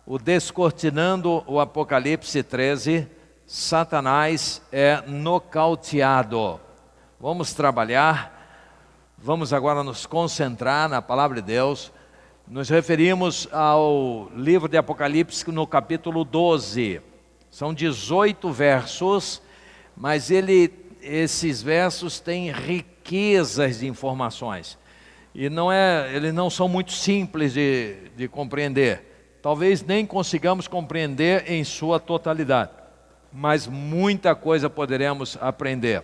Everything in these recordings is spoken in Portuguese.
o Descortinando o Apocalipse 13, Satanás é nocauteado. Vamos trabalhar, vamos agora nos concentrar na palavra de Deus. Nos referimos ao livro de Apocalipse no capítulo 12. São 18 versos, mas esses versos têm riquezas de informações. E eles não são muito simples de compreender. Talvez nem consigamos compreender em sua totalidade, mas muita coisa poderemos aprender.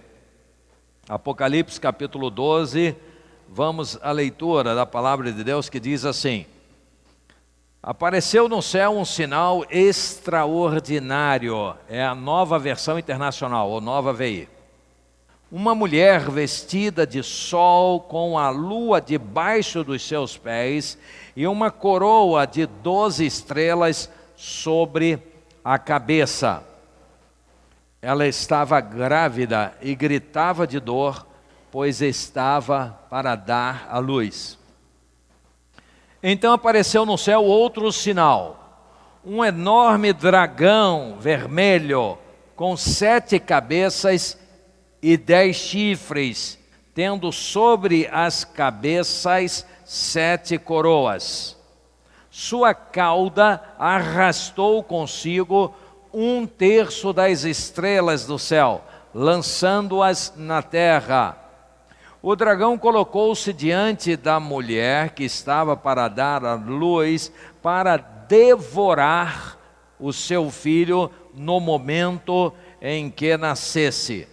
Apocalipse capítulo 12, vamos à leitura da palavra de Deus que diz assim: Apareceu no céu um sinal extraordinário, é a Nova Versão Internacional, ou Nova VI. Uma mulher vestida de sol com a lua debaixo dos seus pés e uma coroa de 12 estrelas sobre a cabeça. Ela estava grávida e gritava de dor, pois estava para dar à luz. Então apareceu no céu outro sinal, um enorme dragão vermelho com 7 cabeças e 10 chifres, tendo sobre as cabeças 7 coroas. Sua cauda arrastou consigo 1/3 das estrelas do céu, lançando-as na terra. O dragão colocou-se diante da mulher que estava para dar à luz, para devorar o seu filho no momento em que nascesse.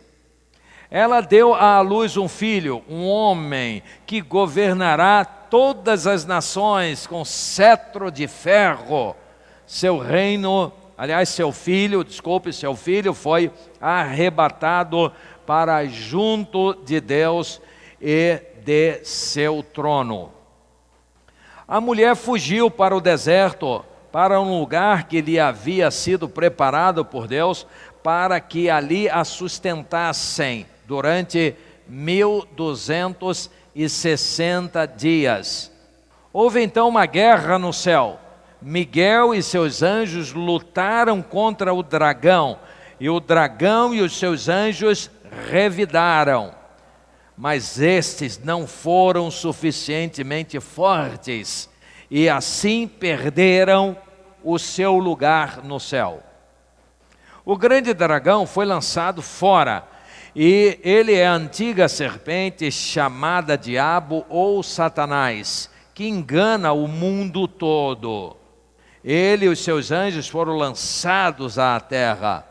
Ela deu à luz um filho, um homem, que governará todas as nações com cetro de ferro. Seu filho foi arrebatado para junto de Deus e de seu trono. A mulher fugiu para o deserto, para um lugar que lhe havia sido preparado por Deus, para que ali a sustentassem durante 1260 dias. Houve então uma guerra no céu. Miguel e seus anjos lutaram contra o dragão, e o dragão e os seus anjos revidaram. Mas estes não foram suficientemente fortes, e assim perderam o seu lugar no céu. O grande dragão foi lançado fora, e ele é a antiga serpente chamada Diabo ou Satanás, que engana o mundo todo. Ele e os seus anjos foram lançados à terra.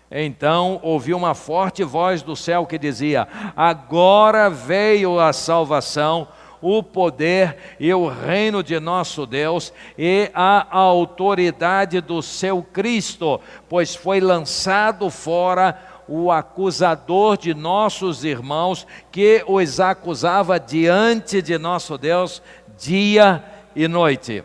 Então ouviu uma forte voz do céu que dizia: agora veio a salvação, o poder e o reino de nosso Deus e a autoridade do seu Cristo, pois foi lançado fora o acusador de nossos irmãos, que os acusava diante de nosso Deus dia e noite.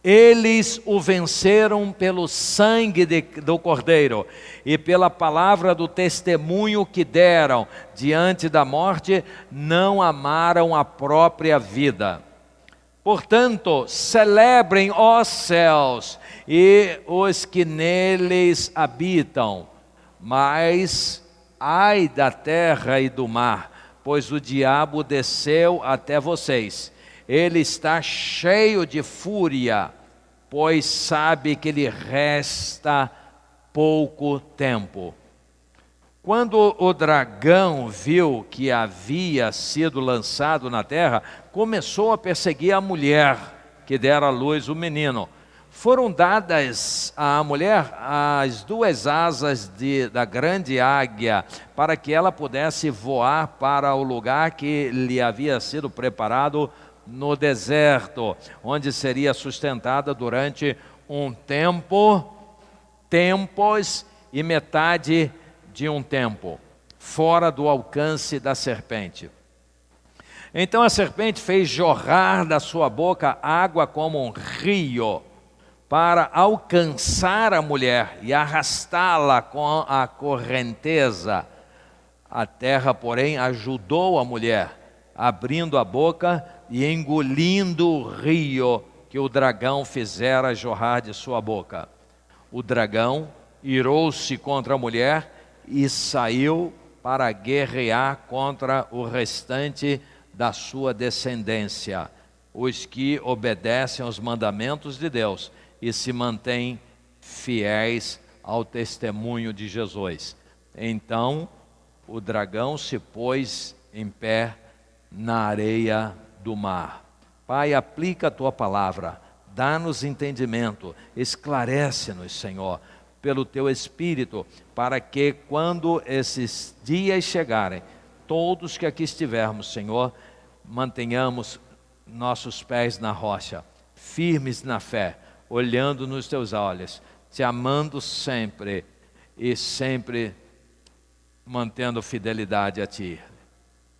Eles o venceram pelo sangue do Cordeiro e pela palavra do testemunho que deram diante da morte, não amaram a própria vida. Portanto, celebrem, ó céus, e os que neles habitam, mas ai da terra e do mar, pois o diabo desceu até vocês. Ele está cheio de fúria, pois sabe que lhe resta pouco tempo. Quando o dragão viu que havia sido lançado na terra, começou a perseguir a mulher que dera à luz o menino. Foram dadas à mulher as 2 asas da grande águia, para que ela pudesse voar para o lugar que lhe havia sido preparado no deserto, onde seria sustentada durante um tempo, tempos e metade de um tempo, fora do alcance da serpente. Então a serpente fez jorrar da sua boca água como um rio, para alcançar a mulher e arrastá-la com a correnteza. A terra, porém, ajudou a mulher, abrindo a boca e engolindo o rio que o dragão fizera jorrar de sua boca. O dragão irou-se contra a mulher e saiu para guerrear contra o restante da sua descendência, os que obedecem aos mandamentos de Deus e se mantêm fiéis ao testemunho de Jesus. Então o dragão se pôs em pé na areia do mar. Pai, aplica a tua palavra, dá-nos entendimento, esclarece-nos, Senhor, pelo teu Espírito, para que quando esses dias chegarem, todos que aqui estivermos, Senhor, mantenhamos nossos pés na rocha, firmes na fé, olhando nos teus olhos, te amando sempre e sempre mantendo fidelidade a ti.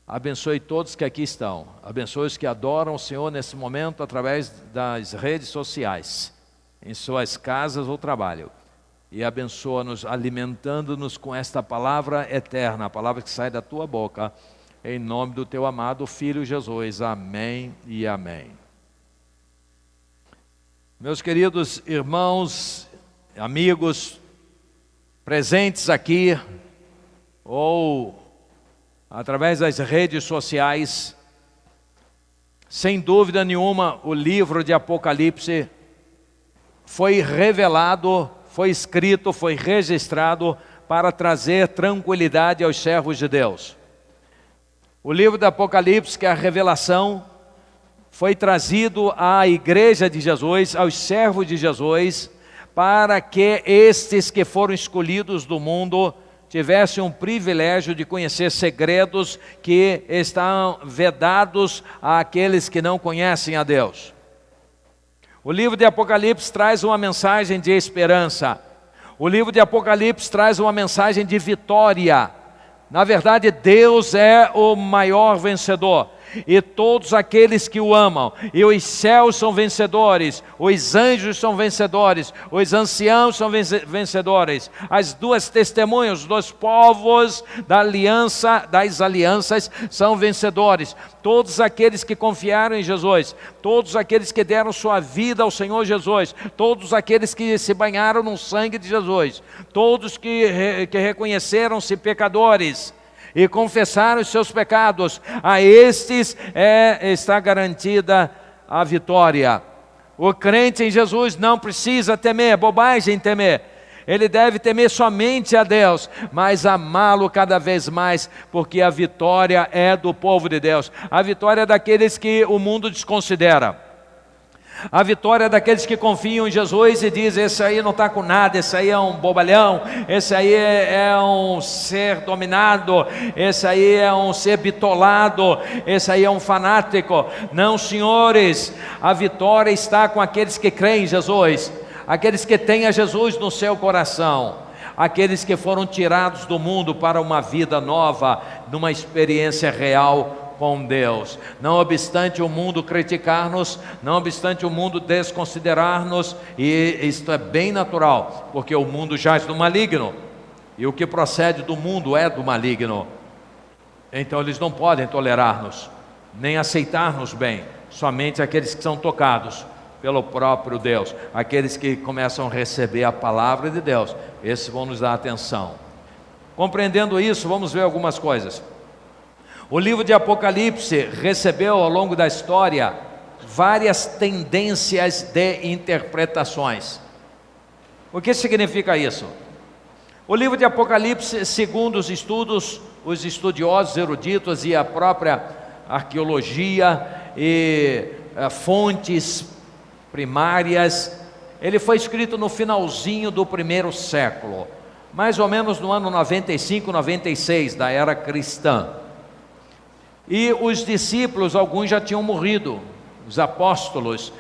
Abençoe todos que aqui estão, abençoe os que adoram o Senhor nesse momento através das redes sociais, em suas casas ou trabalho, e abençoa-nos alimentando-nos com esta palavra eterna, a palavra que sai da tua boca, em nome do teu amado Filho Jesus. Amém e amém. Meus queridos irmãos, amigos, presentes aqui ou através das redes sociais, sem dúvida nenhuma, o livro de Apocalipse foi revelado, foi escrito, foi registrado para trazer tranquilidade aos servos de Deus. O livro do Apocalipse, que é a revelação, foi trazido à igreja de Jesus, aos servos de Jesus, para que estes que foram escolhidos do mundo tivessem um privilégio de conhecer segredos que estão vedados àqueles que não conhecem a Deus. O livro de Apocalipse traz uma mensagem de esperança. O livro de Apocalipse traz uma mensagem de vitória. Na verdade, Deus é o maior vencedor. E todos aqueles que o amam, e os céus são vencedores, os anjos são vencedores, os anciãos são vencedores, as duas testemunhas, os dois povos das alianças são vencedores. Todos aqueles que confiaram em Jesus, todos aqueles que deram sua vida ao Senhor Jesus, todos aqueles que se banharam no sangue de Jesus, todos que reconheceram-se pecadores e confessaram os seus pecados, a estes está garantida a vitória. O crente em Jesus não precisa temer, bobagem temer. Ele deve temer somente a Deus, mas amá-lo cada vez mais, porque a vitória é do povo de Deus. A vitória é daqueles que o mundo desconsidera. A vitória é daqueles que confiam em Jesus e dizem: esse aí não está com nada, esse aí é um bobalhão, esse aí é um ser dominado, esse aí é um ser bitolado, esse aí é um fanático. Não, senhores, a vitória está com aqueles que creem em Jesus, aqueles que têm a Jesus no seu coração, aqueles que foram tirados do mundo para uma vida nova, numa experiência real com Deus. Não obstante o mundo criticar-nos, não obstante o mundo desconsiderar-nos, e isto é bem natural, porque o mundo jaz do maligno, e o que procede do mundo é do maligno. Então eles não podem tolerar-nos, nem aceitar-nos bem. Somente aqueles que são tocados pelo próprio Deus, aqueles que começam a receber a palavra de Deus, esses vão nos dar atenção. Compreendendo isso, vamos ver algumas coisas. O livro de Apocalipse recebeu ao longo da história várias tendências de interpretações. O que significa isso? O livro de Apocalipse, segundo os estudos, os estudiosos eruditos e a própria arqueologia e fontes primárias, ele foi escrito no finalzinho do primeiro século, mais ou menos no ano 95, 96 da era cristã. E os discípulos, alguns já tinham morrido, os apóstolos,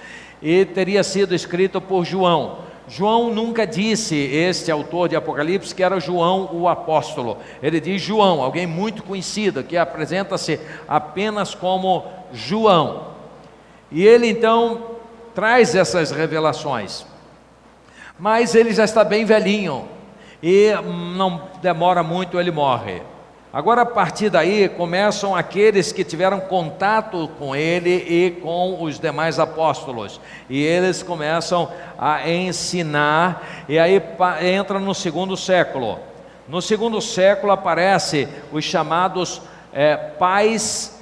e teria sido escrito por João. João nunca disse, este autor de Apocalipse, que era João o apóstolo. Ele diz João, alguém muito conhecido, que apresenta-se apenas como João. E ele então traz essas revelações. Mas ele já está bem velhinho, e não demora muito, ele morre. Agora, a partir daí, começam aqueles que tiveram contato com ele e com os demais apóstolos. E eles começam a ensinar, e aí entra no segundo século. No segundo século aparecem os chamados pais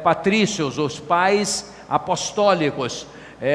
patrícios, os pais apostólicos,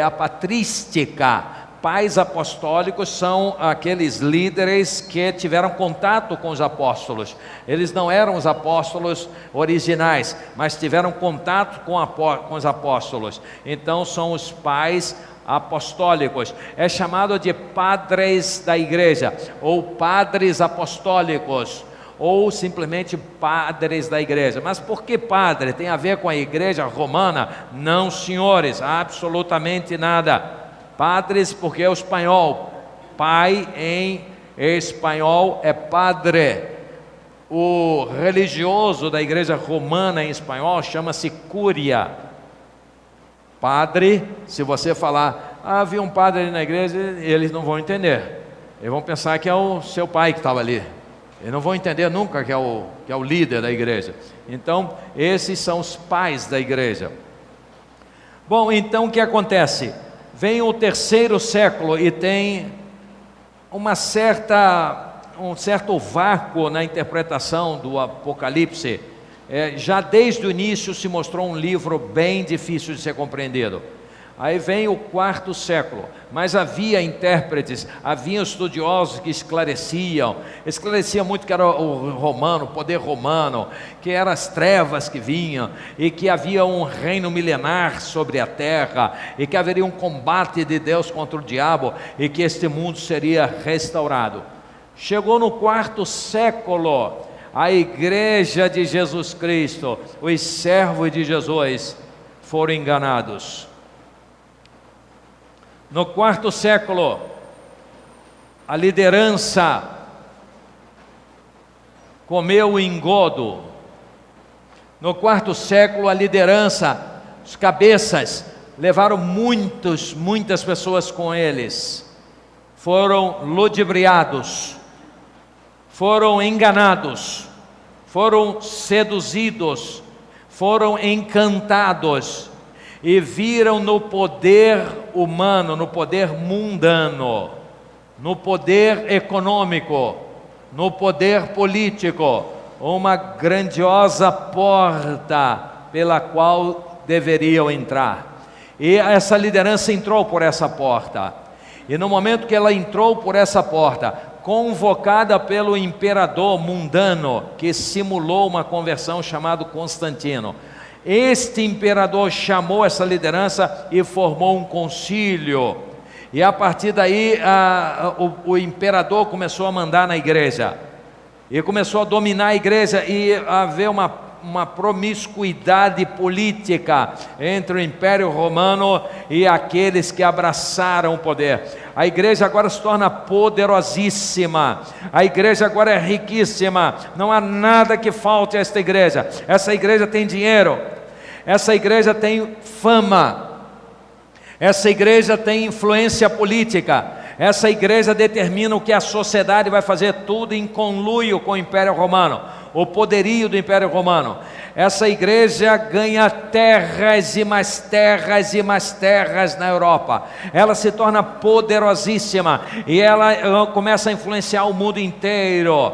a patrística. Pais apostólicos são aqueles líderes que tiveram contato com os apóstolos. Eles não eram os apóstolos originais, mas tiveram contato com os apóstolos. Então são os pais apostólicos. É chamado de padres da igreja, ou padres apostólicos, ou simplesmente padres da igreja. Mas por que padre? Tem a ver com a igreja romana? Não, senhores, absolutamente nada. Padres, porque é o espanhol, pai em espanhol é padre. O religioso da igreja romana em espanhol chama-se cúria. Padre, se você falar, havia um padre ali na igreja, eles não vão entender. Eles vão pensar que é o seu pai que estava ali. Eles não vão entender nunca que é o líder da igreja. Então, esses são os pais da igreja. Bom, então o que acontece? Vem o terceiro século e tem um certo vácuo na interpretação do Apocalipse. Já desde o início se mostrou um livro bem difícil de ser compreendido. Aí vem o quarto século, mas havia intérpretes, havia estudiosos que esclareciam muito que era o romano, o poder romano, que eram as trevas que vinham, e que havia um reino milenar sobre a terra, e que haveria um combate de Deus contra o diabo, e que este mundo seria restaurado. Chegou no quarto século, a igreja de Jesus Cristo, os servos de Jesus, foram enganados. No quarto século, a liderança comeu o engodo. No quarto século, a liderança, os cabeças, levaram muitas pessoas com eles. Foram ludibriados, foram enganados, foram seduzidos, foram encantados, e viram no poder humano, no poder mundano, no poder econômico, no poder político, uma grandiosa porta pela qual deveriam entrar. E essa liderança entrou por essa porta. E no momento que ela entrou por essa porta, convocada pelo imperador mundano, que simulou uma conversão, chamado Constantino, este imperador chamou essa liderança e formou um concílio. E a partir daí o imperador começou a mandar na igreja, e começou a dominar a igreja, e haver uma promiscuidade política entre o Império Romano e aqueles que abraçaram o poder. A igreja agora se torna poderosíssima, a igreja agora é riquíssima, não há nada que falte a esta igreja. Essa igreja tem dinheiro, essa igreja tem fama, essa igreja tem influência política, essa igreja determina o que a sociedade vai fazer, tudo em conluio com o Império Romano, o poderio do Império Romano. Essa igreja ganha terras e mais terras e mais terras na Europa. Ela se torna poderosíssima e ela começa a influenciar o mundo inteiro.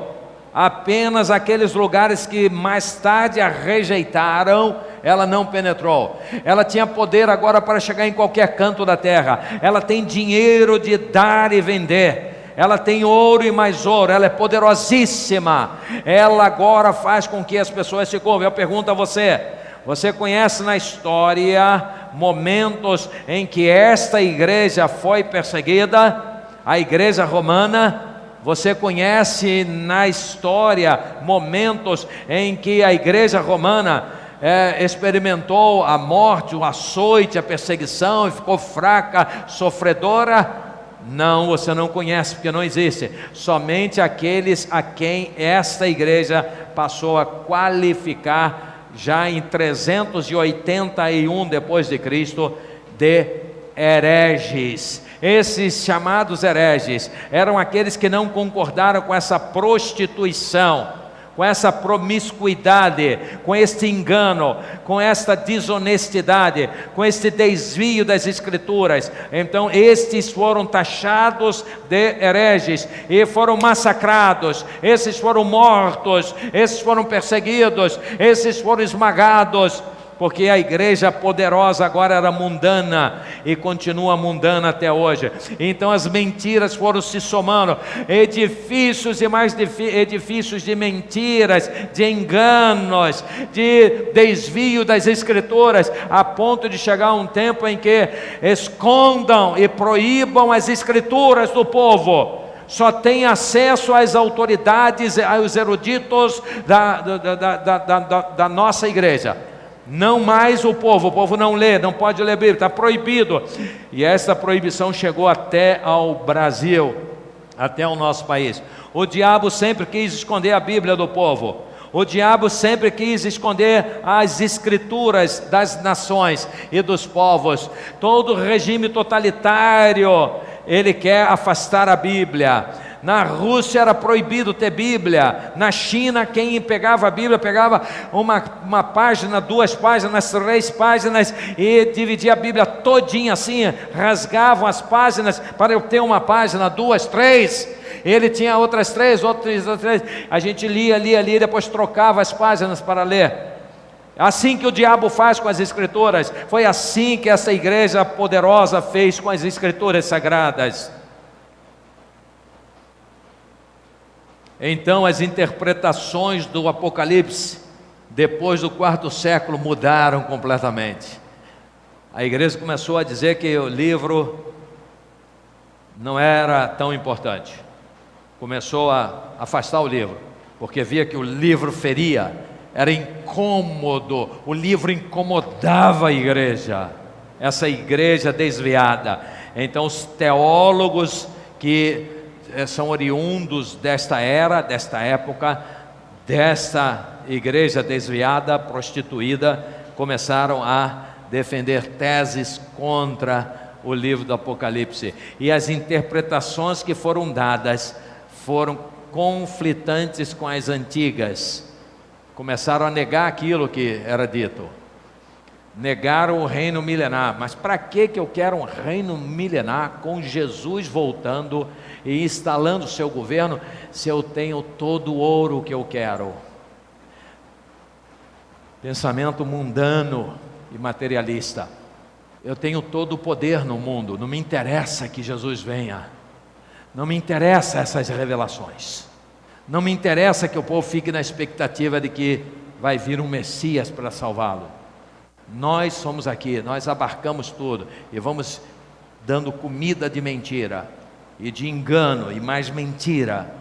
Apenas aqueles lugares que mais tarde a rejeitaram, ela não penetrou. Ela tinha poder agora para chegar em qualquer canto da terra. Ela tem dinheiro de dar e vender. Ela tem ouro e mais ouro. Ela é poderosíssima. Ela agora faz com que as pessoas se curvem. Eu pergunto a você: você conhece na história momentos em que esta igreja foi perseguida? A igreja romana? Você conhece na história momentos em que a igreja romana experimentou a morte, o açoite, a perseguição e ficou fraca, sofredora? Não, você não conhece, porque não existe. Somente aqueles a quem esta igreja passou a qualificar já em 381 depois de Cristo de hereges. Esses chamados hereges eram aqueles que não concordaram com essa prostituição, com essa promiscuidade, com este engano, com esta desonestidade, com este desvio das Escrituras. Então estes foram taxados de hereges e foram massacrados, esses foram mortos, esses foram perseguidos, esses foram esmagados, porque a igreja poderosa agora era mundana e continua mundana até hoje. Então as mentiras foram se somando, edifícios e mais edifícios de mentiras, de enganos, de desvio das Escrituras, a ponto de chegar um tempo em que escondam e proíbam as Escrituras do povo. Só tem acesso às autoridades, aos eruditos da nossa igreja. Não mais o povo não lê, não pode ler Bíblia, está proibido. E essa proibição chegou até ao Brasil, até o nosso país. O diabo sempre quis esconder a Bíblia do povo. O diabo sempre quis esconder as Escrituras das nações e dos povos. Todo regime totalitário, ele quer afastar a Bíblia. Na Rússia era proibido ter Bíblia. Na China, quem pegava a Bíblia, pegava uma página, 2 páginas, 3 páginas e dividia a Bíblia todinha assim, rasgavam as páginas para eu ter uma página, 2, 3. Ele tinha outras 3, outras 3. A gente lia, e depois trocava as páginas para ler. Assim que o diabo faz com as Escrituras, foi assim que essa igreja poderosa fez com as Escrituras sagradas. Então as interpretações do Apocalipse, depois do 4º século, mudaram completamente. A igreja começou a dizer que o livro não era tão importante. Começou a afastar o livro, porque via que o livro feria, era incômodo, o livro incomodava a igreja, essa igreja desviada. Então os teólogos que são oriundos desta era, desta época, desta igreja desviada, prostituída, começaram a defender teses contra o livro do Apocalipse. E as interpretações que foram dadas foram conflitantes com as antigas. Começaram a negar aquilo que era dito. Negaram o reino milenar. Mas para que eu quero um reino milenar com Jesus voltando e instalando o seu governo, se eu tenho todo o ouro que eu quero? Pensamento mundano e materialista. Eu tenho todo o poder no mundo, não me interessa que Jesus venha, não me interessa essas revelações, não me interessa que o povo fique na expectativa de que vai vir um Messias para salvá-lo. Nós somos aqui, nós abarcamos tudo e vamos dando comida de mentira e de engano e mais mentira,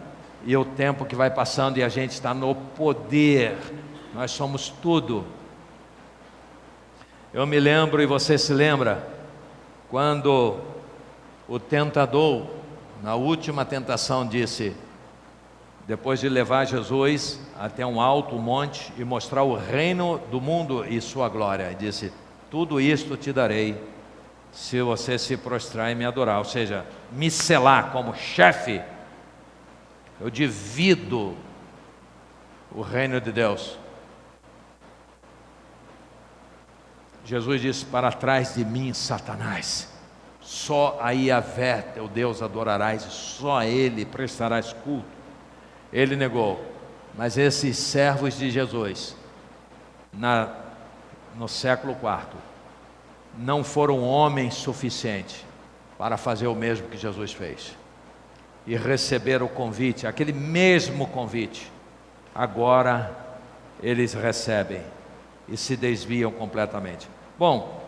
e o tempo que vai passando e a gente está no poder, nós somos tudo. Eu me lembro, e você se lembra, quando o tentador, na última tentação, disse, depois de levar Jesus até um alto monte e mostrar o reino do mundo e sua glória, disse, tudo isto te darei se você se prostrar e me adorar, ou seja, me selar como chefe, eu divido o reino de Deus. Jesus disse, para trás de mim, Satanás, só a Yahvé, teu Deus, adorarás, só a Ele prestarás culto. Ele negou, mas esses servos de Jesus, no século IV, não foram homens suficientes para fazer o mesmo que Jesus fez, e receber o convite, aquele mesmo convite, agora eles recebem, e se desviam completamente. Bom,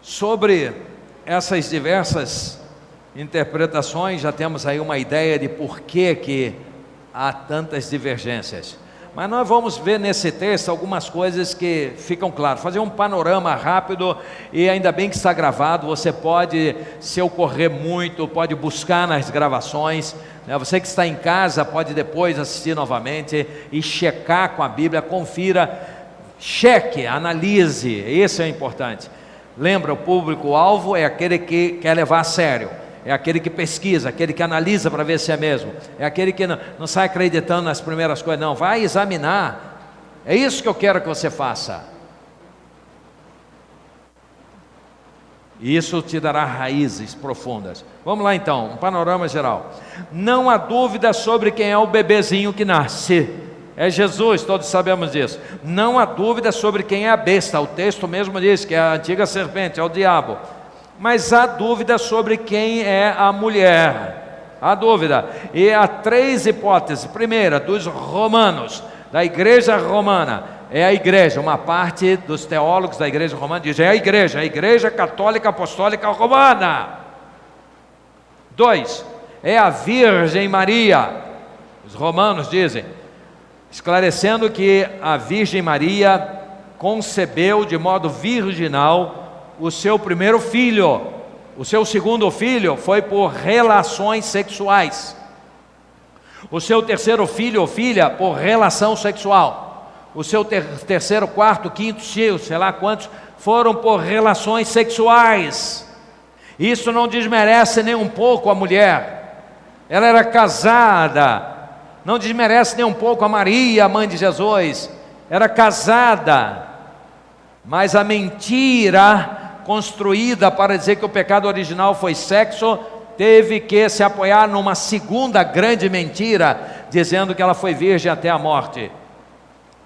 sobre essas diversas interpretações, já temos aí uma ideia de por que há tantas divergências. Mas nós vamos ver nesse texto algumas coisas que ficam claras, fazer um panorama rápido, e ainda bem que está gravado, você pode, se ocorrer muito, pode buscar nas gravações, né? Você que está em casa pode depois assistir novamente e checar com a Bíblia, confira, cheque, analise, isso é importante. Lembra, o público-alvo é aquele que quer levar a sério, é aquele que pesquisa, aquele que analisa para ver se é mesmo, é aquele que não sai acreditando nas primeiras coisas, não, vai examinar. É isso que eu quero que você faça. E isso te dará raízes profundas. Vamos lá então, um panorama geral. Não há dúvida sobre quem é o bebezinho que nasce. É Jesus, todos sabemos disso. Não há dúvida sobre quem é a besta. O texto mesmo diz que é a antiga serpente, é o diabo. Mas há dúvida sobre quem é a mulher. Há dúvida. E há 3 hipóteses. Primeira, dos romanos, da igreja romana. É a igreja, uma parte dos teólogos da igreja romana diz, é a igreja católica apostólica romana. 2, é a Virgem Maria. Os romanos dizem, esclarecendo que a Virgem Maria concebeu de modo virginal o seu primeiro filho. O seu segundo filho foi por relações sexuais. O seu terceiro filho ou filha por relação sexual. O seu terceiro, quarto, quinto, sei lá quantos, foram por relações sexuais. Isso não desmerece nem um pouco a mulher. Ela era casada. Não desmerece nem um pouco a Maria, a mãe de Jesus. Era casada. Mas a mentira construída para dizer que o pecado original foi sexo, teve que se apoiar numa segunda grande mentira, dizendo que ela foi virgem até a morte.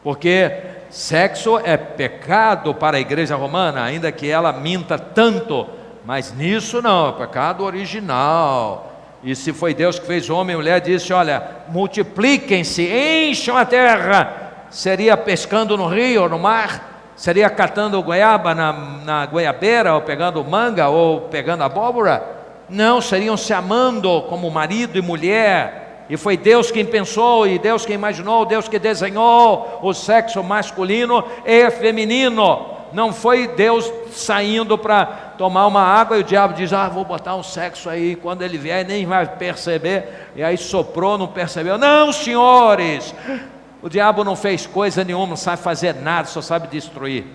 Porque sexo é pecado para a igreja romana, ainda que ela minta tanto, mas nisso não, é pecado original. E se foi Deus que fez homem e mulher, disse, olha, multipliquem-se, encham a terra. Seria pescando no rio ou no mar? Seria catando goiaba na goiabeira, ou pegando manga, ou pegando abóbora? Não, seriam se amando como marido e mulher. E foi Deus quem pensou, e Deus quem imaginou, Deus que desenhou o sexo masculino e feminino. Não foi Deus saindo para tomar uma água e o diabo diz, vou botar um sexo aí, quando ele vier nem vai perceber, e aí soprou, não percebeu. Não, senhores, o diabo não fez coisa nenhuma, não sabe fazer nada, só sabe destruir.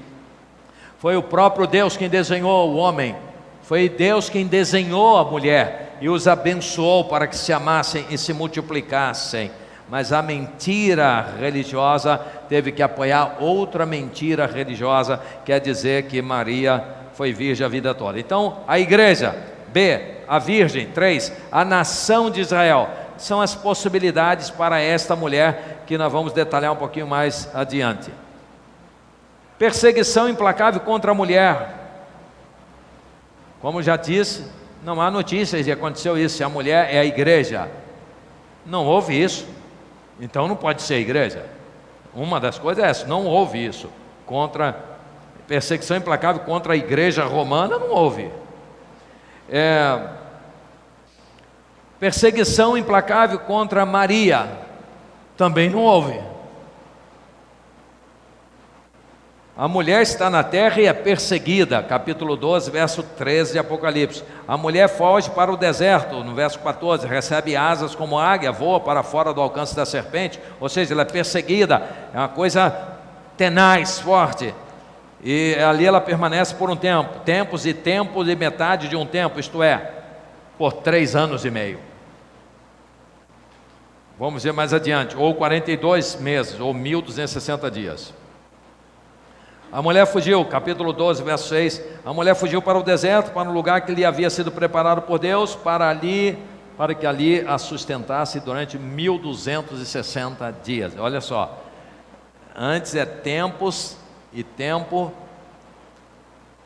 Foi o próprio Deus quem desenhou o homem, foi Deus quem desenhou a mulher e os abençoou para que se amassem e se multiplicassem. Mas a mentira religiosa teve que apoiar outra mentira religiosa, quer dizer que Maria foi virgem a vida toda. Então, a igreja, B, a virgem, 3, a nação de Israel, são as possibilidades para esta mulher que nós vamos detalhar um pouquinho mais adiante. Perseguição implacável contra a mulher. Como já disse, não há notícias de aconteceu isso. Se a mulher é a igreja, não houve isso, então não pode ser a igreja. Uma das coisas é essa, não houve isso. Contra perseguição implacável contra a igreja romana, não houve. Perseguição implacável contra Maria, também não houve. A mulher está na terra e é perseguida, capítulo 12, verso 13 de Apocalipse. A mulher foge para o deserto, no verso 14, recebe asas como águia, voa para fora do alcance da serpente, ou seja, ela é perseguida, é uma coisa tenaz, forte. E ali ela permanece por um tempo, tempos e metade de um tempo, isto é, por 3 anos e meio. Vamos ver mais adiante, ou 42 meses, ou 1260 dias. A mulher fugiu, capítulo 12, verso 6, a mulher fugiu para o deserto, para um lugar que lhe havia sido preparado por Deus, para que ali a sustentasse durante 1260 dias. Olha só, antes é tempos e tempo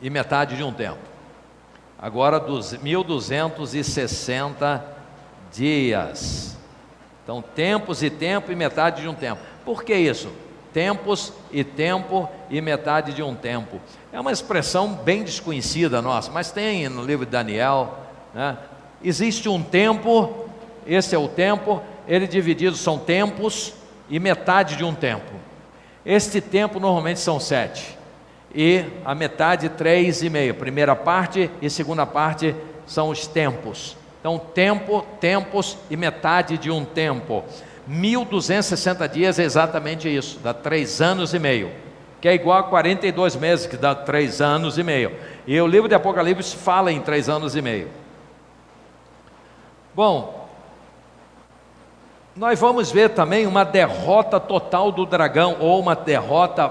e metade de um tempo. Agora dos 1260 dias. Então tempos e tempo e metade de um tempo. Por que isso? Tempos e tempo e metade de um tempo. É uma expressão bem desconhecida nossa, mas tem no livro de Daniel, né? Existe um tempo, esse é o tempo, ele dividido são tempos e metade de um tempo. Este tempo normalmente são 7, e a metade 3,5. Primeira parte e segunda parte são os tempos. Então tempo, tempos e metade de um tempo. 1260 dias é exatamente isso, dá 3 anos e meio, que é igual a 42 meses, que dá 3 anos e meio. E o livro de Apocalipse fala em 3 anos e meio. Bom, nós vamos ver também uma derrota total do dragão, ou uma derrota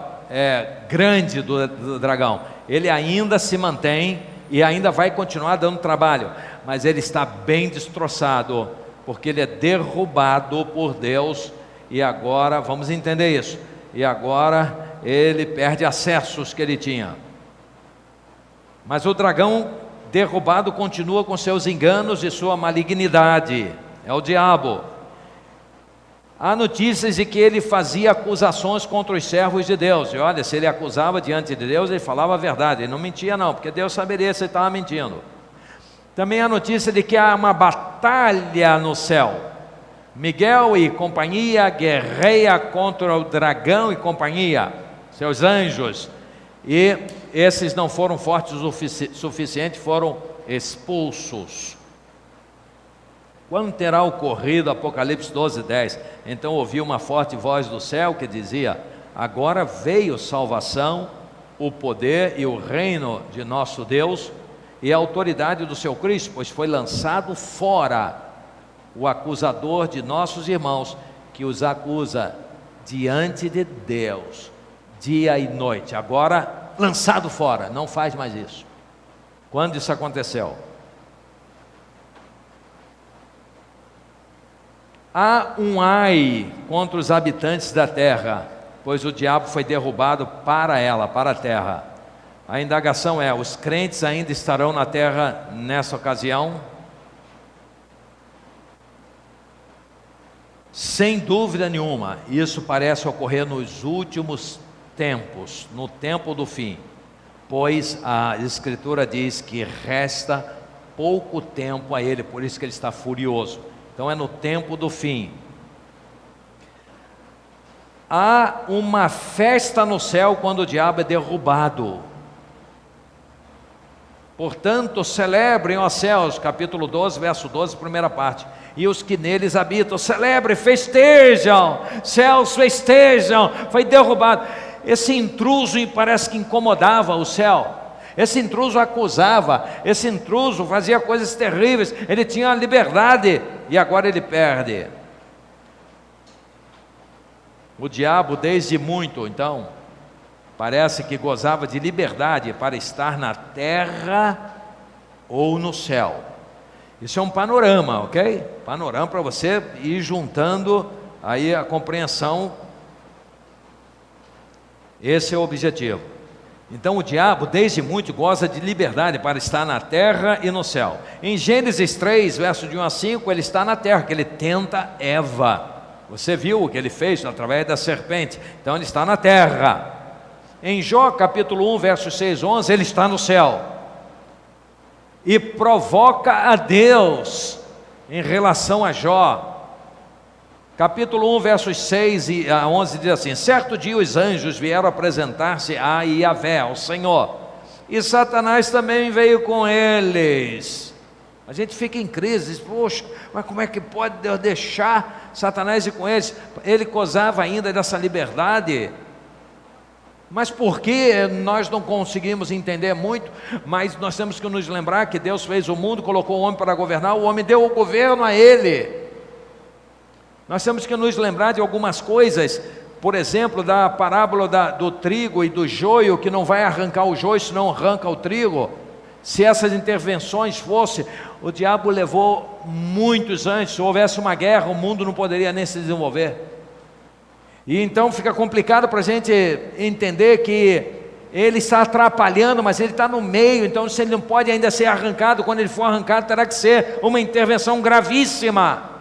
grande do dragão. Ele ainda se mantém e ainda vai continuar dando trabalho, mas ele está bem destroçado, porque ele é derrubado por Deus, e agora, vamos entender isso, e agora ele perde acessos que ele tinha. Mas o dragão derrubado continua com seus enganos e sua malignidade, é o diabo. Há notícias de que ele fazia acusações contra os servos de Deus, e olha, se ele acusava diante de Deus, ele falava a verdade, ele não mentia não, porque Deus saberia se ele estava mentindo. Também há notícia de que há uma batalha no céu. Miguel e companhia guerreia contra o dragão e companhia, seus anjos, e esses não foram fortes o suficiente, foram expulsos. Quando terá ocorrido, Apocalipse 12:10, então ouvi uma forte voz do céu que dizia: agora veio salvação, o poder e o reino de nosso Deus e a autoridade do seu Cristo, pois foi lançado fora o acusador de nossos irmãos, que os acusa diante de Deus, dia e noite. Agora lançado fora, não faz mais isso. Quando isso aconteceu? Há um ai contra os habitantes da terra, pois o diabo foi derrubado para ela, para a terra. A indagação é: os crentes ainda estarão na terra nessa ocasião? Sem dúvida nenhuma, isso parece ocorrer nos últimos tempos, no tempo do fim, pois a Escritura diz que resta pouco tempo a ele, por isso que ele está furioso. Então é no tempo do fim. Há uma festa no céu quando o diabo é derrubado. Portanto, celebrem, ó céus, capítulo 12, verso 12, primeira parte, e os que neles habitam, celebrem, festejam, céus festejam, foi derrubado. Esse intruso parece que incomodava o céu, esse intruso acusava, esse intruso fazia coisas terríveis, ele tinha a liberdade, e agora ele perde. O diabo desde muito, então, parece que gozava de liberdade para estar na terra ou no céu. Isso é um panorama, ok? Panorama para você ir juntando aí a compreensão. Esse é o objetivo. Então o diabo desde muito goza de liberdade para estar na terra e no céu. Em Gênesis 3, verso de 1 a 5, ele está na terra, que ele tenta Eva. Você viu o que ele fez através da serpente. Então ele está na terra. Em Jó capítulo 1, verso 6 a 11, ele está no céu e provoca a Deus em relação a Jó. Capítulo 1, versos 6 a 11 diz assim: certo dia os anjos vieram apresentar-se a Yahvé, ao Senhor, e Satanás também veio com eles. A gente fica em crise, diz: poxa, mas como é que pode Deus deixar Satanás ir com eles? Ele gozava ainda dessa liberdade. Mas por que nós não conseguimos entender muito? Mas nós temos que nos lembrar que Deus fez o mundo, colocou o homem para governar, o homem deu o governo a ele. Nós temos que nos lembrar de algumas coisas, por exemplo, da parábola do trigo e do joio, que não vai arrancar o joio, senão arranca o trigo. Se essas intervenções fossem, o diabo levou muitos anos. Se houvesse uma guerra, o mundo não poderia nem se desenvolver. E então fica complicado para a gente entender que ele está atrapalhando, mas ele está no meio. Então, se ele não pode ainda ser arrancado, quando ele for arrancado, terá que ser uma intervenção gravíssima,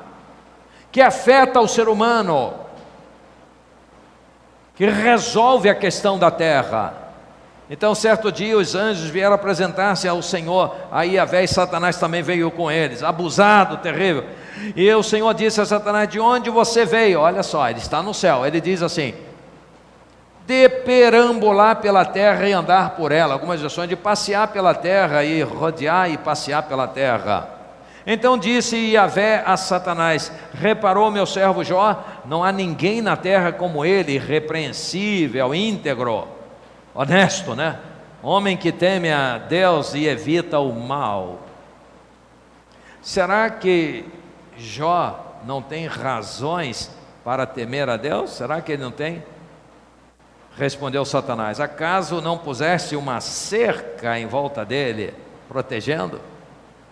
que afeta o ser humano, que resolve a questão da terra. Então, certo dia, os anjos vieram apresentar-se ao Senhor, aí Yahvé, e Satanás também veio com eles, abusado, terrível. E o Senhor disse a Satanás: de onde você veio? Olha só, ele está no céu. Ele diz assim: de perambular pela terra e andar por ela. Algumas versões de passear pela terra e rodear e passear pela terra. Então disse Yahvé a Satanás: reparou meu servo Jó? Não há ninguém na terra como ele, irrepreensível, íntegro, honesto, né? Homem que teme a Deus e evita o mal. Será que Jó não tem razões para temer a Deus? Será que ele não tem? Respondeu Satanás: acaso não puseste uma cerca em volta dele, protegendo,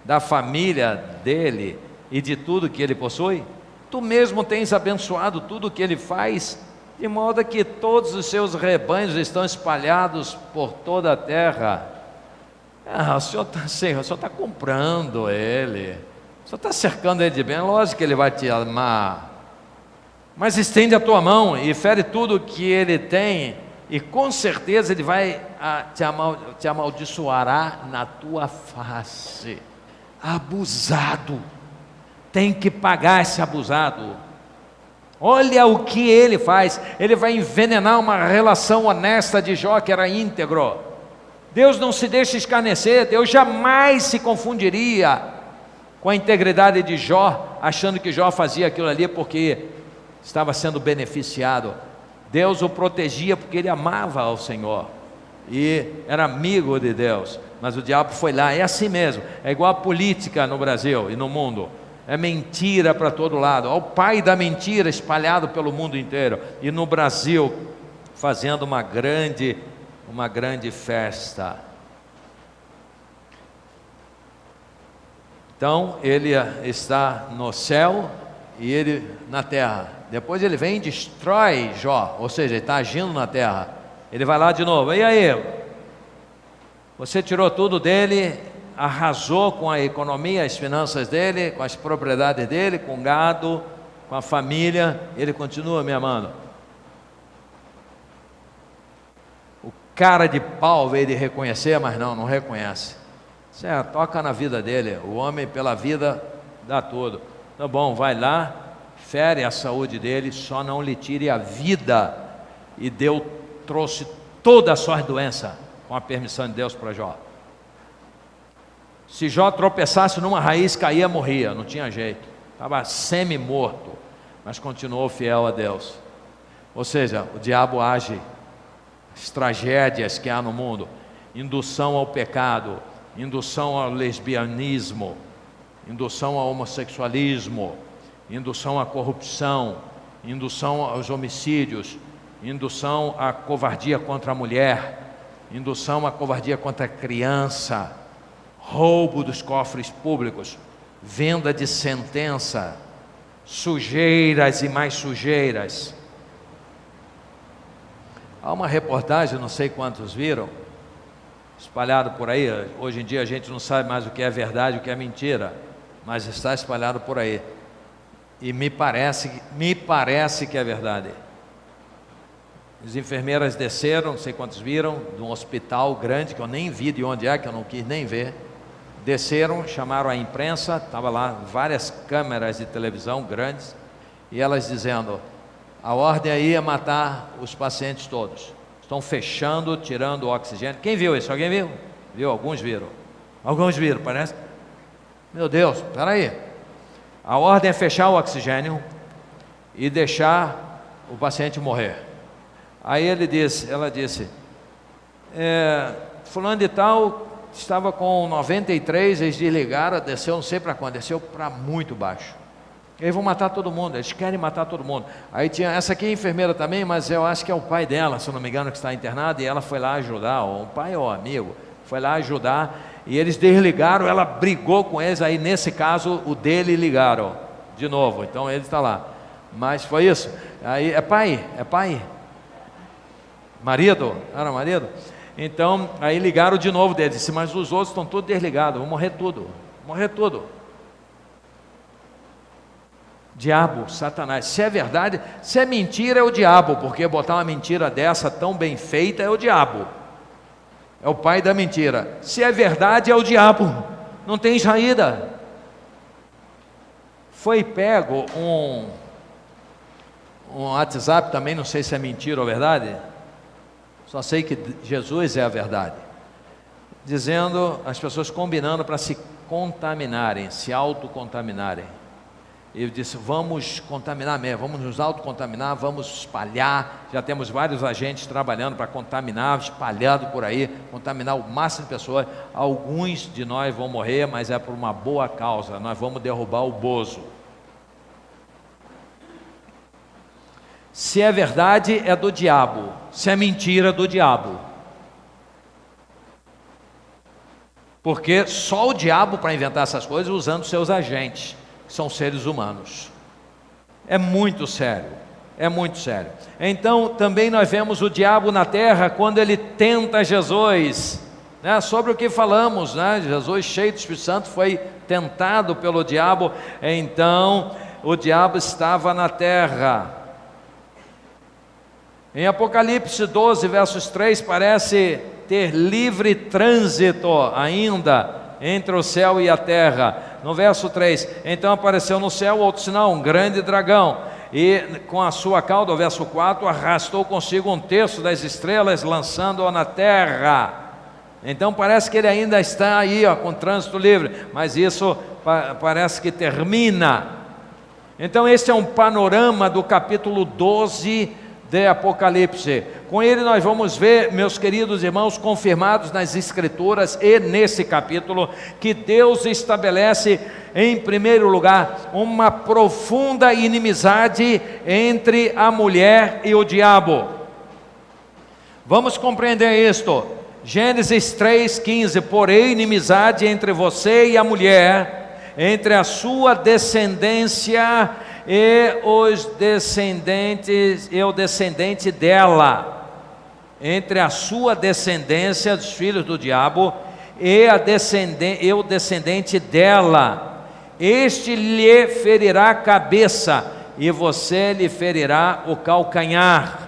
da família dele e de tudo que ele possui? Tu mesmo tens abençoado tudo o que ele faz, de modo que todos os seus rebanhos estão espalhados por toda a terra. O senhor está comprando ele, o senhor está cercando ele de bem, lógico que ele vai te amar. Mas estende a tua mão e fere tudo que ele tem, e com certeza ele vai te amaldiçoará na tua face. Abusado, tem que pagar esse abusado. Olha o que ele faz, ele vai envenenar uma relação honesta de Jó, que era íntegro. Deus não se deixa escarnecer, Deus jamais se confundiria com a integridade de Jó, achando que Jó fazia aquilo ali porque estava sendo beneficiado. Deus o protegia porque ele amava ao Senhor e era amigo de Deus, mas o diabo foi lá. É assim mesmo, é igual a política no Brasil e no mundo, é mentira para todo lado, é o pai da mentira espalhado pelo mundo inteiro, e no Brasil fazendo uma grande festa. Então ele está no céu e ele na terra. Depois ele vem e destrói Jó, ou seja, ele está agindo na terra. Ele vai lá de novo: e aí? Você tirou tudo dele, arrasou com a economia, as finanças dele, com as propriedades dele, com o gado, com a família. Ele continua me amando. O cara de pau veio de reconhecer, mas não reconhece. Certo, toca na vida dele. O homem pela vida dá tudo. Tá bom, vai lá, fere a saúde dele, só não lhe tire a vida. E Deus trouxe toda a sua doença com a permissão de Deus para Jó. Se Jó tropeçasse numa raiz, caía, morria, não tinha jeito, estava semi-morto, mas continuou fiel a Deus. Ou seja, o diabo age, as tragédias que há no mundo, indução ao pecado, indução ao lesbianismo, indução ao homossexualismo, indução à corrupção, indução aos homicídios, indução à covardia contra a mulher, indução à covardia contra a criança, roubo dos cofres públicos, venda de sentença, sujeiras e mais sujeiras. Há uma reportagem, não sei quantos viram, espalhado por aí. Hoje em dia a gente não sabe mais o que é verdade e o que é mentira, mas está espalhado por aí, e me parece que é verdade. As enfermeiras desceram, não sei quantos viram, de um hospital grande, que eu nem vi de onde é, que eu não quis nem ver. Desceram, chamaram a imprensa, estava lá várias câmeras de televisão grandes, e elas dizendo: a ordem aí é matar os pacientes todos, estão fechando, tirando o oxigênio. Quem viu isso? Alguém viu? Viu? Alguns viram, parece. Meu Deus, espera aí, a ordem é fechar o oxigênio e deixar o paciente morrer. Aí ela disse, fulano de tal estava com 93, eles desligaram, desceu não sei para quando, desceu para muito baixo. Eles vão matar todo mundo, eles querem matar todo mundo. Aí tinha, essa aqui é enfermeira também, mas eu acho que é o pai dela, se eu não me engano, que está internado, e ela foi lá ajudar, ou o pai ou o amigo, foi lá ajudar, e eles desligaram, ela brigou com eles, aí nesse caso o dele ligaram de novo, então ele está lá. Mas foi isso, aí é pai, marido, era marido? Então, aí ligaram de novo dele, disse, mas os outros estão todos desligados, vão morrer tudo. Diabo, Satanás, se é verdade, se é mentira é o diabo, porque botar uma mentira dessa tão bem feita é o diabo, é o pai da mentira. Se é verdade é o diabo, não tem saída. Foi pego um WhatsApp também, não sei se é mentira ou verdade, só sei que Jesus é a verdade, dizendo, as pessoas combinando para se contaminarem, se autocontaminarem. E disse, vamos contaminar mesmo, vamos nos autocontaminar, vamos espalhar. Já temos vários agentes trabalhando para contaminar, espalhado por aí, contaminar o máximo de pessoas. Alguns de nós vão morrer, mas é por uma boa causa, nós vamos derrubar o Bozo. Se é verdade, é do diabo. Se é mentira, é do diabo. Porque só o diabo para inventar essas coisas usando seus agentes, que são seres humanos. É muito sério, é muito sério. Então também nós vemos o diabo na terra quando ele tenta Jesus, né? Sobre o que falamos, né? Jesus cheio do Espírito Santo foi tentado pelo diabo. Então o diabo estava na terra. Em Apocalipse 12, versos 3, parece ter livre trânsito ainda entre o céu e a terra. No verso 3, então apareceu no céu outro sinal, um grande dragão, e com a sua cauda, o verso 4, arrastou consigo um terço das estrelas, lançando-o na terra. Então parece que ele ainda está aí, ó, com trânsito livre, mas isso parece que termina. Então este é um panorama do capítulo 12 de Apocalipse. Com ele nós vamos ver, meus queridos irmãos, confirmados nas Escrituras e nesse capítulo, que Deus estabelece, em primeiro lugar, uma profunda inimizade entre a mulher e o diabo. Vamos compreender isto. Gênesis 3,15: porém inimizade entre você e a mulher, entre a sua descendência e os descendentes e o descendente dela, entre a sua descendência dos filhos do diabo e o descendente dela. Este lhe ferirá a cabeça e você lhe ferirá o calcanhar.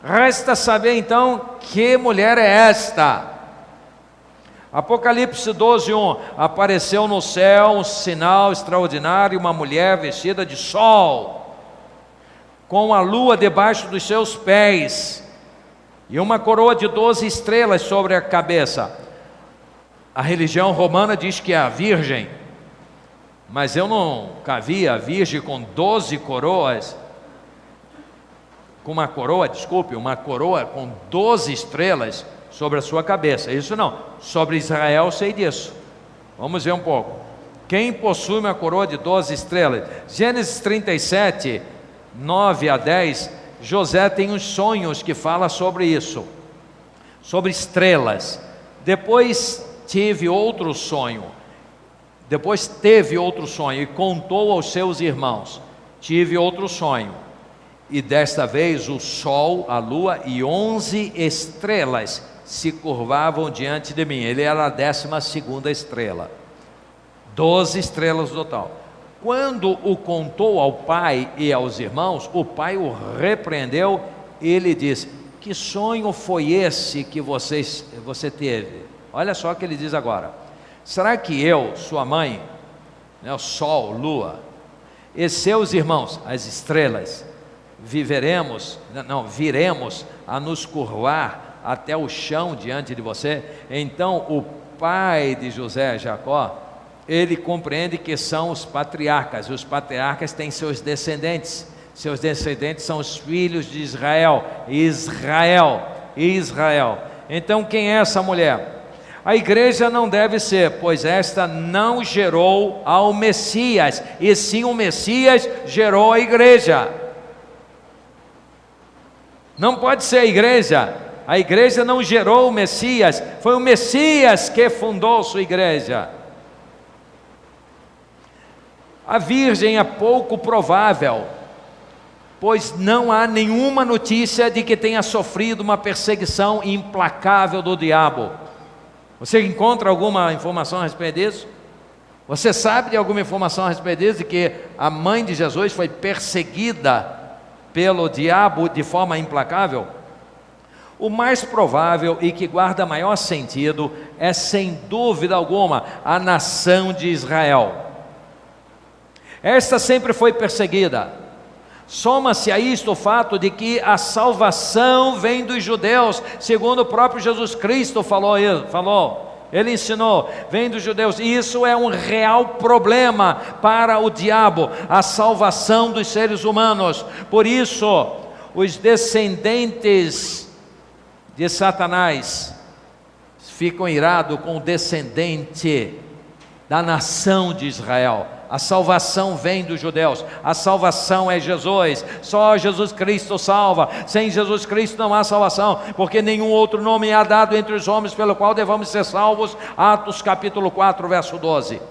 Resta saber então que mulher é esta. Apocalipse 12:1: apareceu no céu um sinal extraordinário, uma mulher vestida de sol, com a lua debaixo dos seus pés, e uma coroa de 12 estrelas sobre a cabeça. A religião romana diz que é a virgem, mas eu nunca vi a virgem com 12 coroas, uma coroa com 12 estrelas sobre a sua cabeça. Isso não, sobre Israel eu sei disso. Vamos ver um pouco. Quem possui uma coroa de 12 estrelas? Gênesis 37, 9 a 10, José tem uns sonhos que fala sobre isso, sobre estrelas. Depois teve outro sonho e contou aos seus irmãos: tive outro sonho, e desta vez o sol, a lua e 11 estrelas se curvavam diante de mim. Ele era a 12ª estrela, 12 estrelas no total. Quando o contou ao pai e aos irmãos, o pai o repreendeu e lhe disse: que sonho foi esse que você teve? Olha só o que ele diz agora: será que eu, sua mãe, né, o sol, lua, e seus irmãos, as estrelas, viremos a nos curvar até o chão diante de você? Então o pai de José, Jacó, ele compreende que são os patriarcas. Os patriarcas têm seus descendentes são os filhos de Israel. Então quem é essa mulher? A igreja não deve ser, pois esta não gerou ao Messias, e sim o Messias gerou a igreja. Não pode ser a igreja não gerou o Messias, foi o Messias que fundou sua igreja. A virgem é pouco provável, pois não há nenhuma notícia de que tenha sofrido uma perseguição implacável do diabo. Você encontra alguma informação a respeito disso? Você sabe de alguma informação a respeito disso, de que a mãe de Jesus foi perseguida pelo diabo de forma implacável? O mais provável e que guarda maior sentido é, sem dúvida alguma, a nação de Israel. Esta sempre foi perseguida. Soma-se a isto o fato de que a salvação vem dos judeus, segundo o próprio Jesus Cristo falou. Ele ensinou, vem dos judeus, e isso é um real problema para o diabo, a salvação dos seres humanos. Por isso, os descendentes de Satanás ficam irados com o descendente da nação de Israel. A salvação vem dos judeus, a salvação é Jesus, só Jesus Cristo salva. Sem Jesus Cristo não há salvação, porque nenhum outro nome há dado entre os homens pelo qual devamos ser salvos. Atos capítulo 4, verso 12.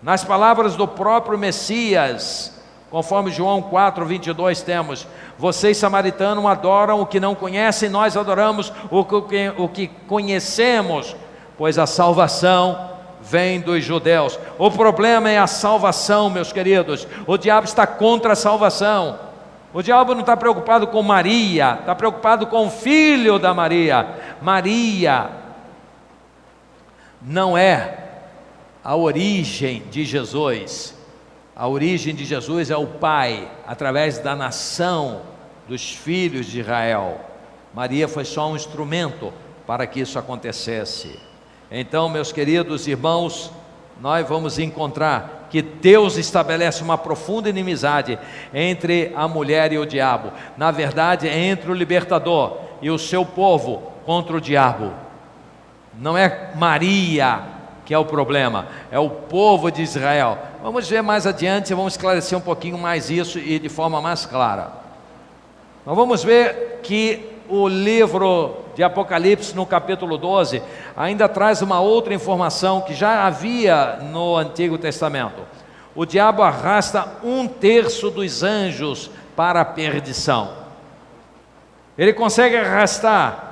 Nas palavras do próprio Messias, conforme João 4, 22 temos: vocês samaritanos adoram o que não conhecem, nós adoramos o que conhecemos, pois a salvação vem dos judeus. O problema é a salvação, meus queridos. O diabo está contra a salvação. O diabo não está preocupado com Maria, está preocupado com o filho da Maria. Maria não é a origem de Jesus. A origem de Jesus é o Pai, através da nação dos filhos de Israel. Maria foi só um instrumento para que isso acontecesse. Então, meus queridos irmãos, nós vamos encontrar que Deus estabelece uma profunda inimizade entre a mulher e o diabo. Na verdade, é entre o libertador e o seu povo contra o diabo. Não é Maria que é o problema, é o povo de Israel. Vamos ver mais adiante, vamos esclarecer um pouquinho mais isso e de forma mais clara. Nós vamos ver que o livro de Apocalipse, no capítulo 12, ainda traz uma outra informação que já havia no Antigo Testamento. O diabo arrasta 1/3 dos anjos para a perdição. Ele consegue arrastar.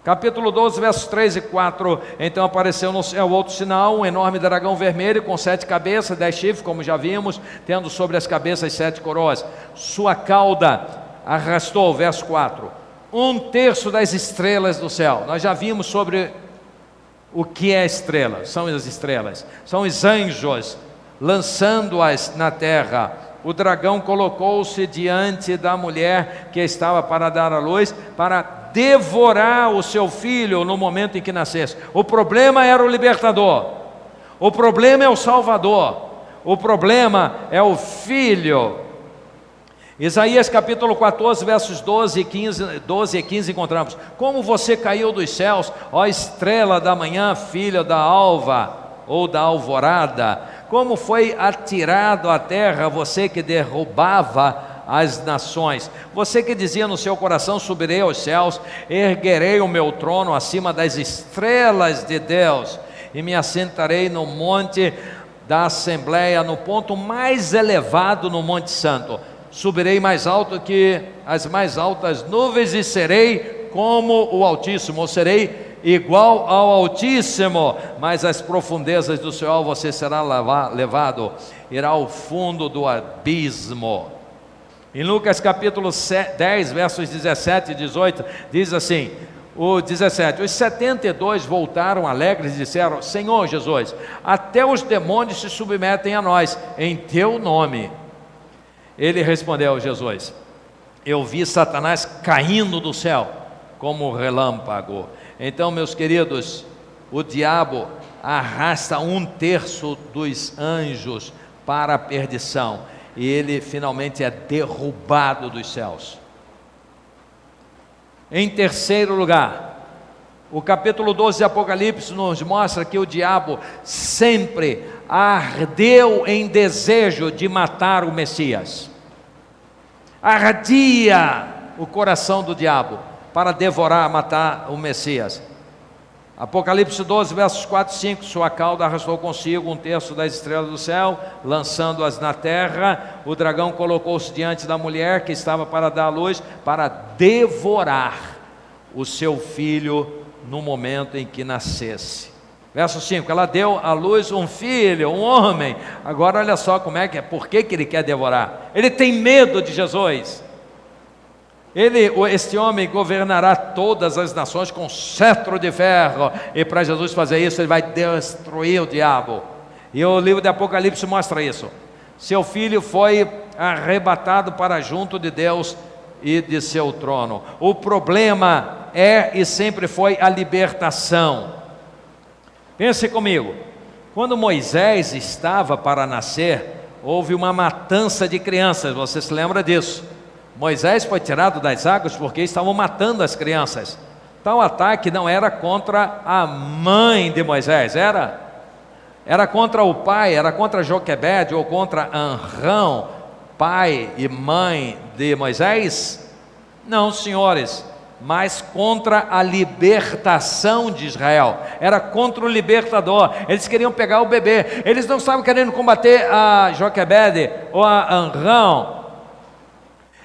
Capítulo 12, versos 3 e 4, então apareceu no céu outro sinal, um enorme dragão vermelho com 7 cabeças, 10 chifres, como já vimos, tendo sobre as cabeças 7 coroas. Sua cauda arrastou, verso 4, 1/3 das estrelas do céu. Nós já vimos sobre o que é estrela. São as estrelas, são os anjos lançando-as na terra. O dragão colocou-se diante da mulher que estava para dar à luz, para devorar o seu filho no momento em que nascesse. O problema era o libertador, o problema é o salvador, o problema é o filho. Isaías capítulo 14, versos 12 e 15 encontramos: como você caiu dos céus, ó estrela da manhã, filha da alva ou da alvorada, como foi atirado à terra você que derrubava as nações, você que dizia no seu coração: subirei aos céus, erguerei o meu trono acima das estrelas de Deus, e me assentarei no monte da Assembleia, no ponto mais elevado, no Monte Santo. Subirei mais alto que as mais altas nuvens e serei como o Altíssimo, ou serei igual ao Altíssimo, mas às profundezas do céu você será levado, irá ao fundo do abismo. Em Lucas capítulo 10, versos 17 e 18, diz assim, o 17: os 72 voltaram alegres e disseram: Senhor Jesus, até os demônios se submetem a nós, em teu nome. Ele respondeu, Jesus: eu vi Satanás caindo do céu como relâmpago. Então, meus queridos, o diabo arrasta 1/3 dos anjos para a perdição, e ele finalmente é derrubado dos céus. Em terceiro lugar, o capítulo 12 de Apocalipse nos mostra que o diabo sempre ardeu em desejo de matar o Messias. Ardia o coração do diabo para devorar, matar o Messias. Apocalipse 12, versos 4 e 5: sua cauda arrastou consigo 1/3 das estrelas do céu, lançando-as na terra. O dragão colocou-se diante da mulher que estava para dar à luz, para devorar o seu filho no momento em que nascesse. Verso 5: ela deu à luz um filho, um homem. Agora olha só como é que é, por que ele quer devorar? Ele tem medo de Jesus. Este homem governará todas as nações com cetro de ferro, e para Jesus fazer isso, ele vai destruir o diabo. E o livro de Apocalipse mostra isso. Seu filho foi arrebatado para junto de Deus e de seu trono. O problema é e sempre foi a libertação. Pense comigo, quando Moisés estava para nascer, houve uma matança de crianças, você se lembra disso? Moisés foi tirado das águas porque estavam matando as crianças. Tal ataque não era contra a mãe de Moisés, era contra o pai, era contra Joquebede ou contra Amrão, pai e mãe de Moisés? Não, senhores, mas contra a libertação de Israel, era contra o libertador. Eles queriam pegar o bebê, eles não estavam querendo combater a Joquebede ou a Amrão.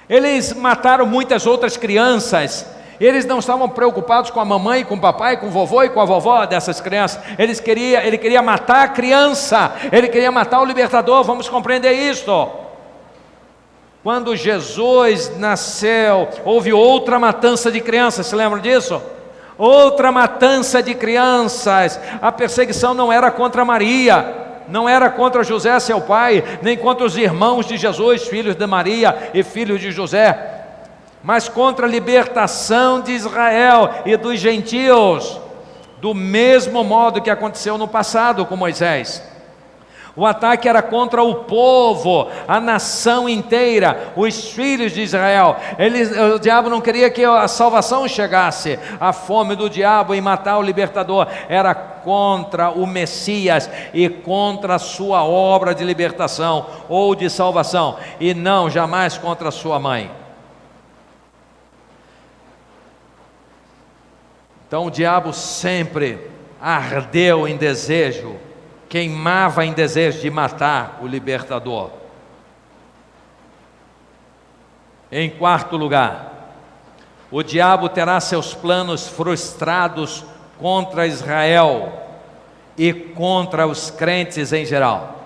Eles mataram muitas outras crianças. Eles não estavam preocupados com a mamãe, com o papai, com o vovô e com a vovó dessas crianças. Ele queria matar a criança, ele queria matar o libertador. Vamos compreender isto. Quando Jesus nasceu, houve outra matança de crianças, se lembram disso? Outra matança de crianças. A perseguição não era contra Maria, não era contra José, seu pai, nem contra os irmãos de Jesus, filhos de Maria e filhos de José, mas contra a libertação de Israel e dos gentios, do mesmo modo que aconteceu no passado com Moisés. O ataque era contra o povo, a nação inteira, os filhos de Israel. O diabo não queria que a salvação chegasse. A fome do diabo em matar o libertador era contra o Messias e contra a sua obra de libertação ou de salvação, e não jamais contra a sua mãe. Então o diabo sempre ardeu em desejo, queimava em desejo de matar o libertador. Em quarto lugar, o diabo terá seus planos frustrados contra Israel e contra os crentes em geral.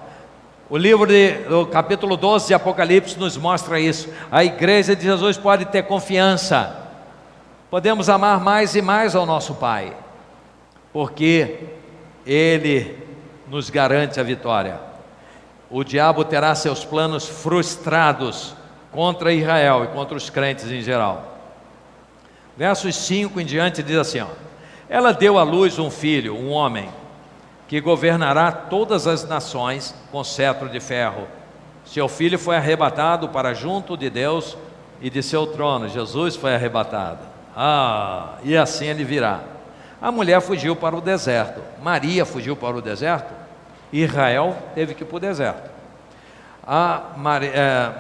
O capítulo 12 de Apocalipse nos mostra isso. A igreja de Jesus pode ter confiança, podemos amar mais e mais ao nosso Pai, porque Ele nos garante a vitória. O diabo terá seus planos frustrados contra Israel e contra os crentes em geral. Versos 5 em diante diz assim, ela deu à luz um filho, um homem, que governará todas as nações com cetro de ferro. Seu filho foi arrebatado para junto de Deus e de seu trono. Jesus foi arrebatado. E assim ele virá. A mulher fugiu para o deserto. Maria fugiu para o deserto. Israel teve que ir para o deserto. A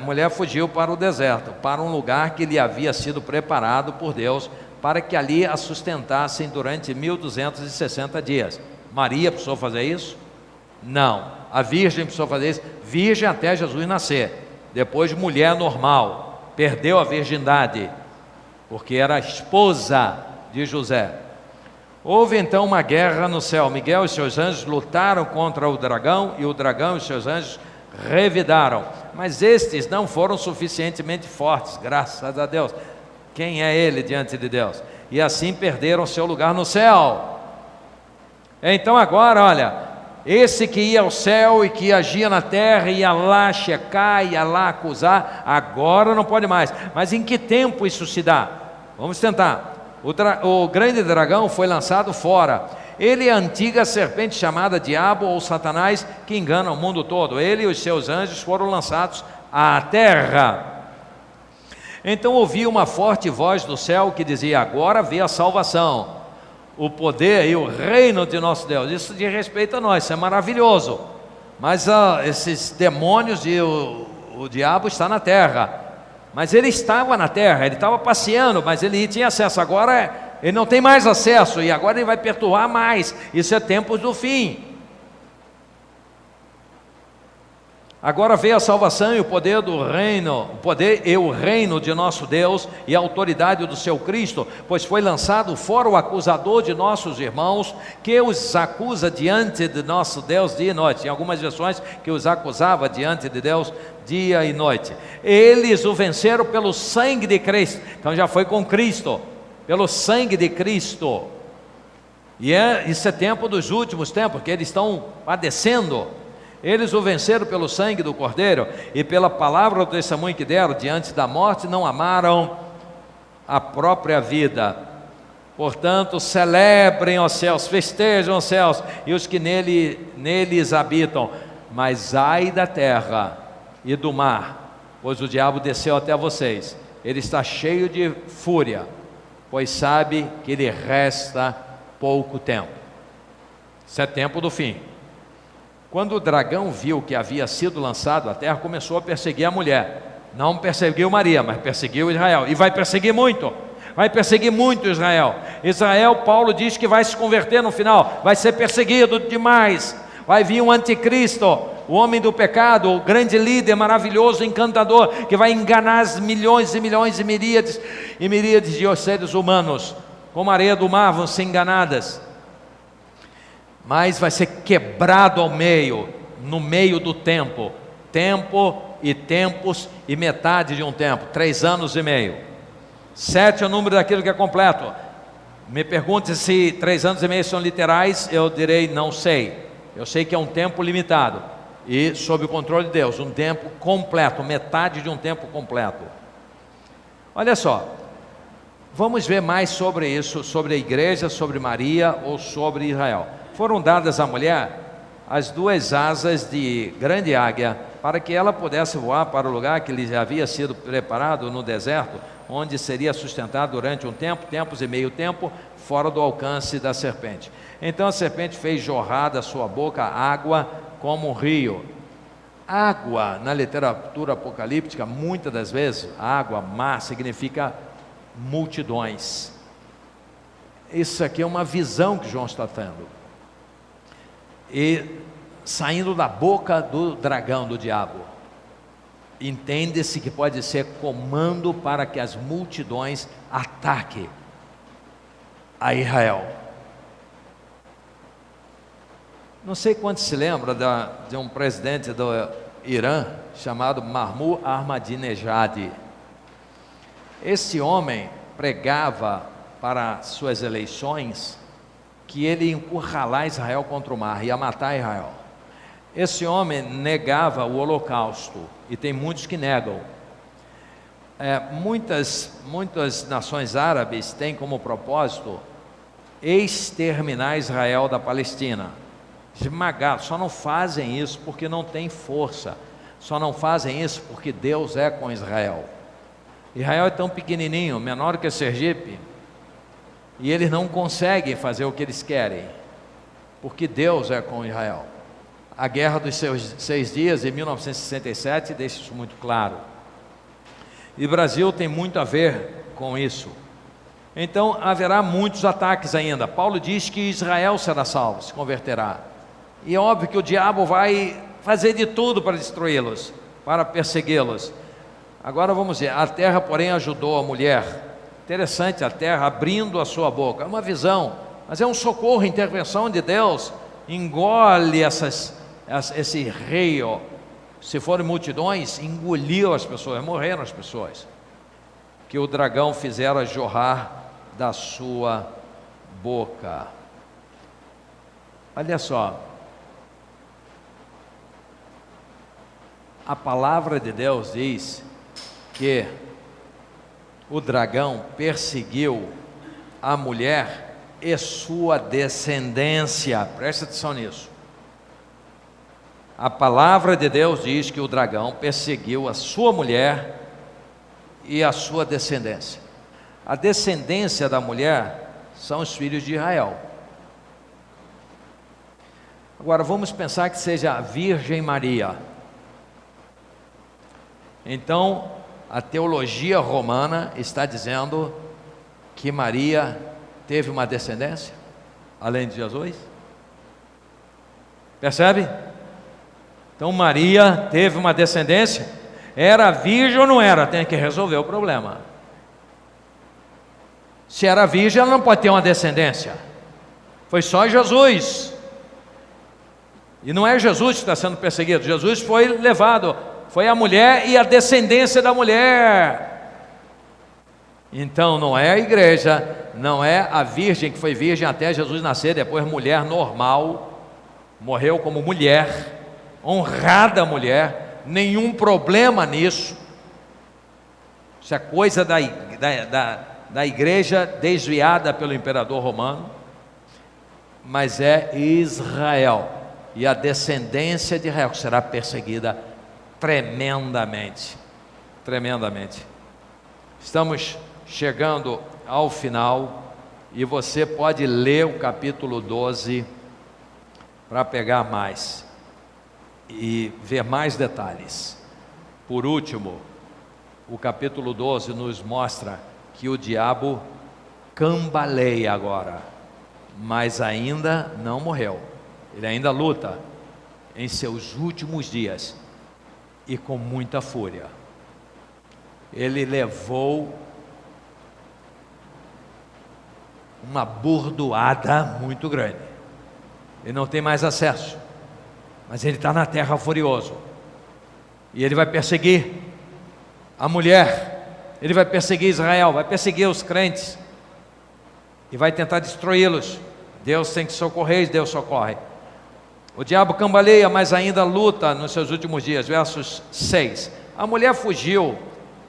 mulher fugiu para o deserto, para um lugar que lhe havia sido preparado por Deus, para que ali a sustentassem durante 1260 dias. Maria precisou fazer isso? Não. A virgem precisou fazer isso? Virgem até Jesus nascer. Depois mulher normal. Perdeu a virgindade, porque era a esposa de José. Houve então uma guerra no céu. Miguel e seus anjos lutaram contra o dragão, e o dragão e seus anjos revidaram. Mas estes não foram suficientemente fortes, graças a Deus. Quem é ele diante de Deus? E assim perderam seu lugar no céu. Então agora, olha, esse que ia ao céu e que agia na terra, ia lá checar, ia lá acusar, agora não pode mais. Mas em que tempo isso se dá? Vamos tentar. O grande dragão foi lançado fora. Ele é a antiga serpente chamada Diabo ou Satanás, que engana o mundo todo. Ele e os seus anjos foram lançados à terra. Então ouvi uma forte voz do céu que dizia: agora vê a salvação, o poder e o reino de nosso Deus. Isso diz respeito a nós, isso é maravilhoso. Mas esses demônios e o diabo está na terra. Mas ele estava na terra, ele estava passeando, mas ele tinha acesso. Agora ele não tem mais acesso, e agora ele vai perturbar mais. Isso é tempos do fim. Agora veio a salvação e o poder do reino, o poder e o reino de nosso Deus e a autoridade do seu Cristo, pois foi lançado fora o acusador de nossos irmãos, que os acusa diante de nosso Deus dia e noite. Em algumas versões, que os acusava diante de Deus dia e noite. Eles o venceram pelo sangue de Cristo. Então já foi com Cristo, pelo sangue de Cristo. E isso é tempo dos últimos tempos, que eles estão padecendo. Eles o venceram pelo sangue do Cordeiro e pela palavra do testemunho que deram. Diante da morte não amaram a própria vida. Portanto, celebrem os céus, festejam os céus e os que neles habitam. Mas ai da terra e do mar, pois o diabo desceu até vocês. Ele está cheio de fúria, pois sabe que lhe resta pouco tempo. Isso é tempo do fim. Quando o dragão viu que havia sido lançado à terra, começou a perseguir a mulher. Não perseguiu Maria, mas perseguiu Israel. E vai perseguir muito. Vai perseguir muito Israel. Israel, Paulo diz que vai se converter no final. Vai ser perseguido demais. Vai vir um anticristo, o homem do pecado, o grande líder, maravilhoso, encantador, que vai enganar as milhões e milhões e miríades de seres humanos. Como a areia do mar vão ser enganadas. Mas vai ser quebrado ao meio, no meio do tempo. Tempo e tempos e metade de um tempo. 3 anos e meio. 7 é o número daquilo que é completo. Me pergunte se 3 anos e meio são literais, eu direi não sei. Eu sei que é um tempo limitado e sob o controle de Deus, um tempo completo, metade de um tempo completo. Olha só, vamos ver mais sobre isso, sobre a igreja, sobre Maria ou sobre Israel. Foram dadas à mulher as 2 asas de grande águia para que ela pudesse voar para o lugar que lhe havia sido preparado no deserto, onde seria sustentado durante um tempo, tempos e meio tempo, fora do alcance da serpente. Então a serpente fez jorrar da sua boca água como um rio. Água, na literatura apocalíptica, muitas das vezes, água, mar, significa multidões. Isso aqui é uma visão que João está tendo. E saindo da boca do dragão, do diabo, entende-se que pode ser comando para que as multidões ataquem a Israel. Não sei quantos se lembra de um presidente do Irã chamado Mahmoud Ahmadinejad. Esse homem pregava para suas eleições que ele ia encurralar Israel contra o mar, ia matar Israel. Esse homem negava o holocausto, e tem muitos que negam. Muitas nações árabes têm como propósito exterminar Israel da Palestina, esmagar. Só não fazem isso porque não tem força, só não fazem isso porque Deus é com Israel. Israel é tão pequenininho, menor que Sergipe, e eles não conseguem fazer o que eles querem, porque Deus é com Israel. A Guerra dos 6 Dias, em 1967, deixa isso muito claro. E o Brasil tem muito a ver com isso. Então, haverá muitos ataques ainda. Paulo diz que Israel será salvo, se converterá. E é óbvio que o diabo vai fazer de tudo para destruí-los, para persegui-los. Agora vamos ver, a terra, porém, ajudou a mulher. Interessante, a terra abrindo a sua boca. É uma visão, mas é um socorro, intervenção de Deus. Engole esse rio. Se forem multidões, engoliu as pessoas, morreram as pessoas, que o dragão fizera jorrar da sua boca. Olha só, a palavra de Deus diz que o dragão perseguiu a mulher e sua descendência. Presta atenção nisso. A palavra de Deus diz que o dragão perseguiu a sua mulher e a sua descendência. A descendência da mulher são os filhos de Israel. Agora vamos pensar que seja a Virgem Maria. Então, a teologia romana está dizendo que Maria teve uma descendência, além de Jesus. Percebe? Então Maria teve uma descendência. Era virgem ou não era? Tem que resolver o problema. Se era virgem, ela não pode ter uma descendência. Foi só Jesus. E não é Jesus que está sendo perseguido. Jesus foi levado. Foi a mulher e a descendência da mulher. Então não é a igreja, não é a virgem que foi virgem até Jesus nascer, depois mulher normal, morreu como mulher, honrada mulher, nenhum problema nisso. Isso é coisa da da igreja desviada pelo imperador romano, mas é Israel, e a descendência de Israel será perseguida tremendamente, tremendamente. Estamos chegando ao final, e você pode ler o capítulo 12 para pegar mais e ver mais detalhes. Por último, o capítulo 12 nos mostra que o diabo cambaleia agora, mas ainda não morreu. Ele ainda luta em seus últimos dias e com muita fúria. Ele levou uma bordoada muito grande. Ele não tem mais acesso, mas ele está na terra furioso, e ele vai perseguir a mulher, ele vai perseguir Israel, vai perseguir os crentes, e vai tentar destruí-los. Deus tem que socorrer, Deus socorre. O diabo cambaleia, mas ainda luta nos seus últimos dias. Versos 6. A mulher fugiu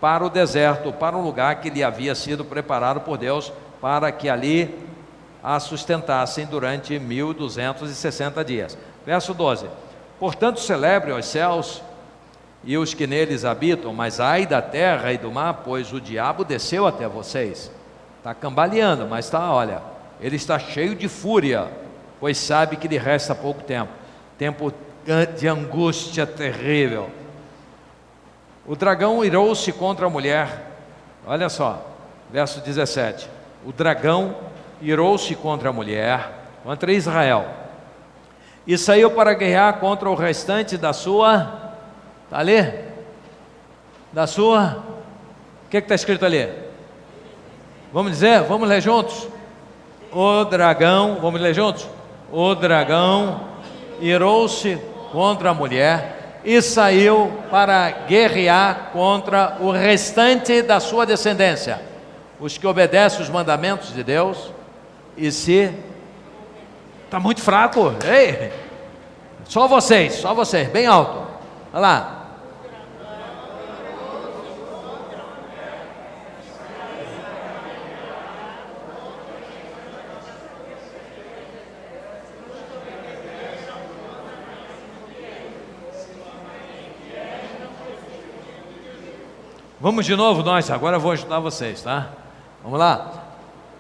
para o deserto, para um lugar que lhe havia sido preparado por Deus, para que ali a sustentassem durante 1260 dias. Verso 12. Portanto, celebre os céus e os que neles habitam, mas ai da terra e do mar, pois o diabo desceu até vocês. Está cambaleando, mas está, olha, ele está cheio de fúria, pois sabe que lhe resta pouco tempo, tempo de angústia terrível. O dragão irou-se contra a mulher, olha só, verso 17, o dragão irou-se contra a mulher, contra Israel, e saiu para guerrear contra o restante da sua, está ali? Da sua, o que está escrito ali? Vamos dizer, vamos ler juntos? O dragão, vamos ler juntos? O dragão irou-se contra a mulher e saiu para guerrear contra o restante da sua descendência, os que obedecem os mandamentos de Deus. E se está muito fraco, ei, só vocês, bem alto, olha lá. Vamos de novo nós, agora eu vou ajudar vocês, tá? Vamos lá.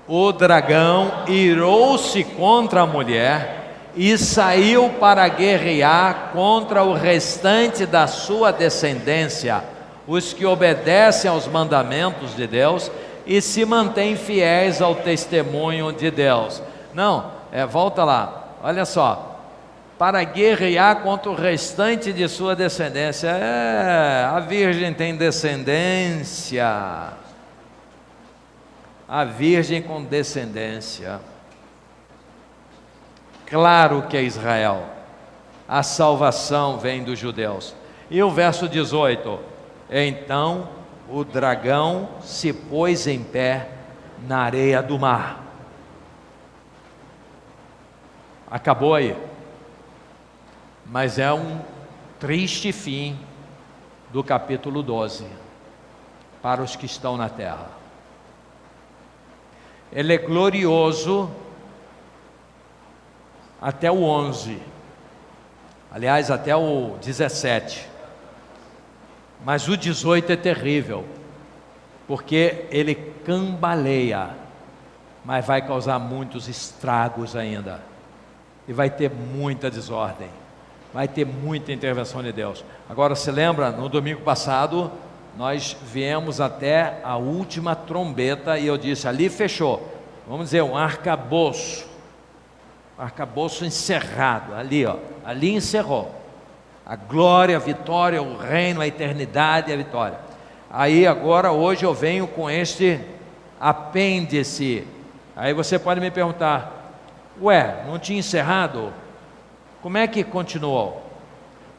O dragão irou-se contra a mulher e saiu para guerrear contra o restante da sua descendência, os que obedecem aos mandamentos de Deus e se mantêm fiéis ao testemunho de Deus. Não, volta lá, olha só. Para guerrear contra o restante de sua descendência. A virgem tem descendência. A virgem com descendência. Claro que é Israel. A salvação vem dos judeus. E o verso 18. Então o dragão se pôs em pé na areia do mar. Acabou aí. Mas é um triste fim do capítulo 12 para os que estão na terra. Ele é glorioso até o 11, aliás, até o 17, mas o 18 é terrível, porque ele cambaleia, mas vai causar muitos estragos ainda, e vai ter muita desordem. Vai ter muita intervenção de Deus. Agora, se lembra, no domingo passado, nós viemos até a última trombeta e eu disse, ali fechou. Vamos dizer, um arcabouço encerrado, ali, ó, ali encerrou. A glória, a vitória, o reino, a eternidade e a vitória. Aí agora, hoje eu venho com este apêndice. Aí você pode me perguntar, ué, não tinha encerrado? Como é que continuou?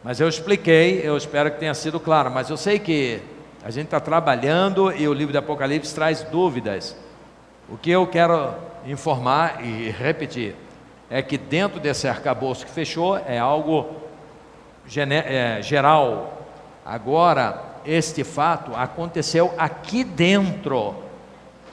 Mas eu expliquei, eu espero que tenha sido claro, mas eu sei que a gente está trabalhando e o livro de Apocalipse traz dúvidas. O que eu quero informar e repetir é que dentro desse arcabouço que fechou é algo geral. Agora, este fato aconteceu aqui dentro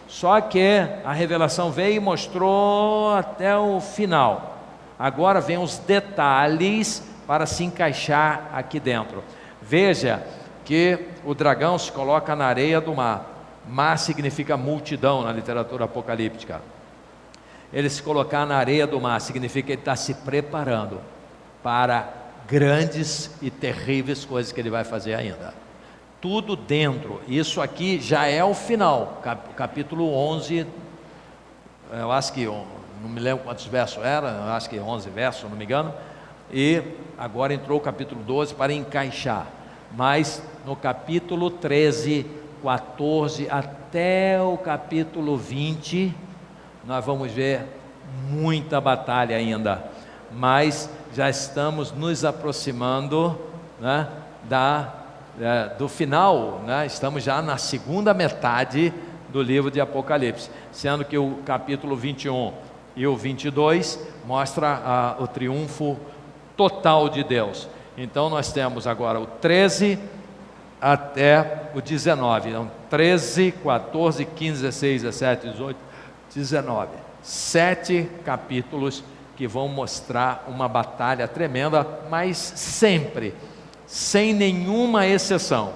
Só que a revelação veio e mostrou até o final. Agora vem os detalhes para se encaixar aqui dentro. Veja que o dragão se coloca na areia do mar. Mar significa multidão na literatura apocalíptica. Ele se colocar na areia do mar significa que ele está se preparando para grandes e terríveis coisas que ele vai fazer ainda. Tudo dentro. Isso aqui já é o final. Capítulo 11, eu acho que, não me lembro quantos versos eram, eu acho que 11 versos, se não me engano. E agora entrou o capítulo 12 para encaixar. Mas no capítulo 13, 14 até o capítulo 20, nós vamos ver muita batalha ainda. Mas já estamos nos aproximando, né, do final, né? Estamos já na segunda metade do livro de Apocalipse, sendo que o capítulo 21 e o 22 mostra o triunfo total de Deus. Então nós temos agora o 13 até o 19, então 13, 14, 15, 16, 17, 18, 19, 7 capítulos que vão mostrar uma batalha tremenda, mas sempre, sem nenhuma exceção,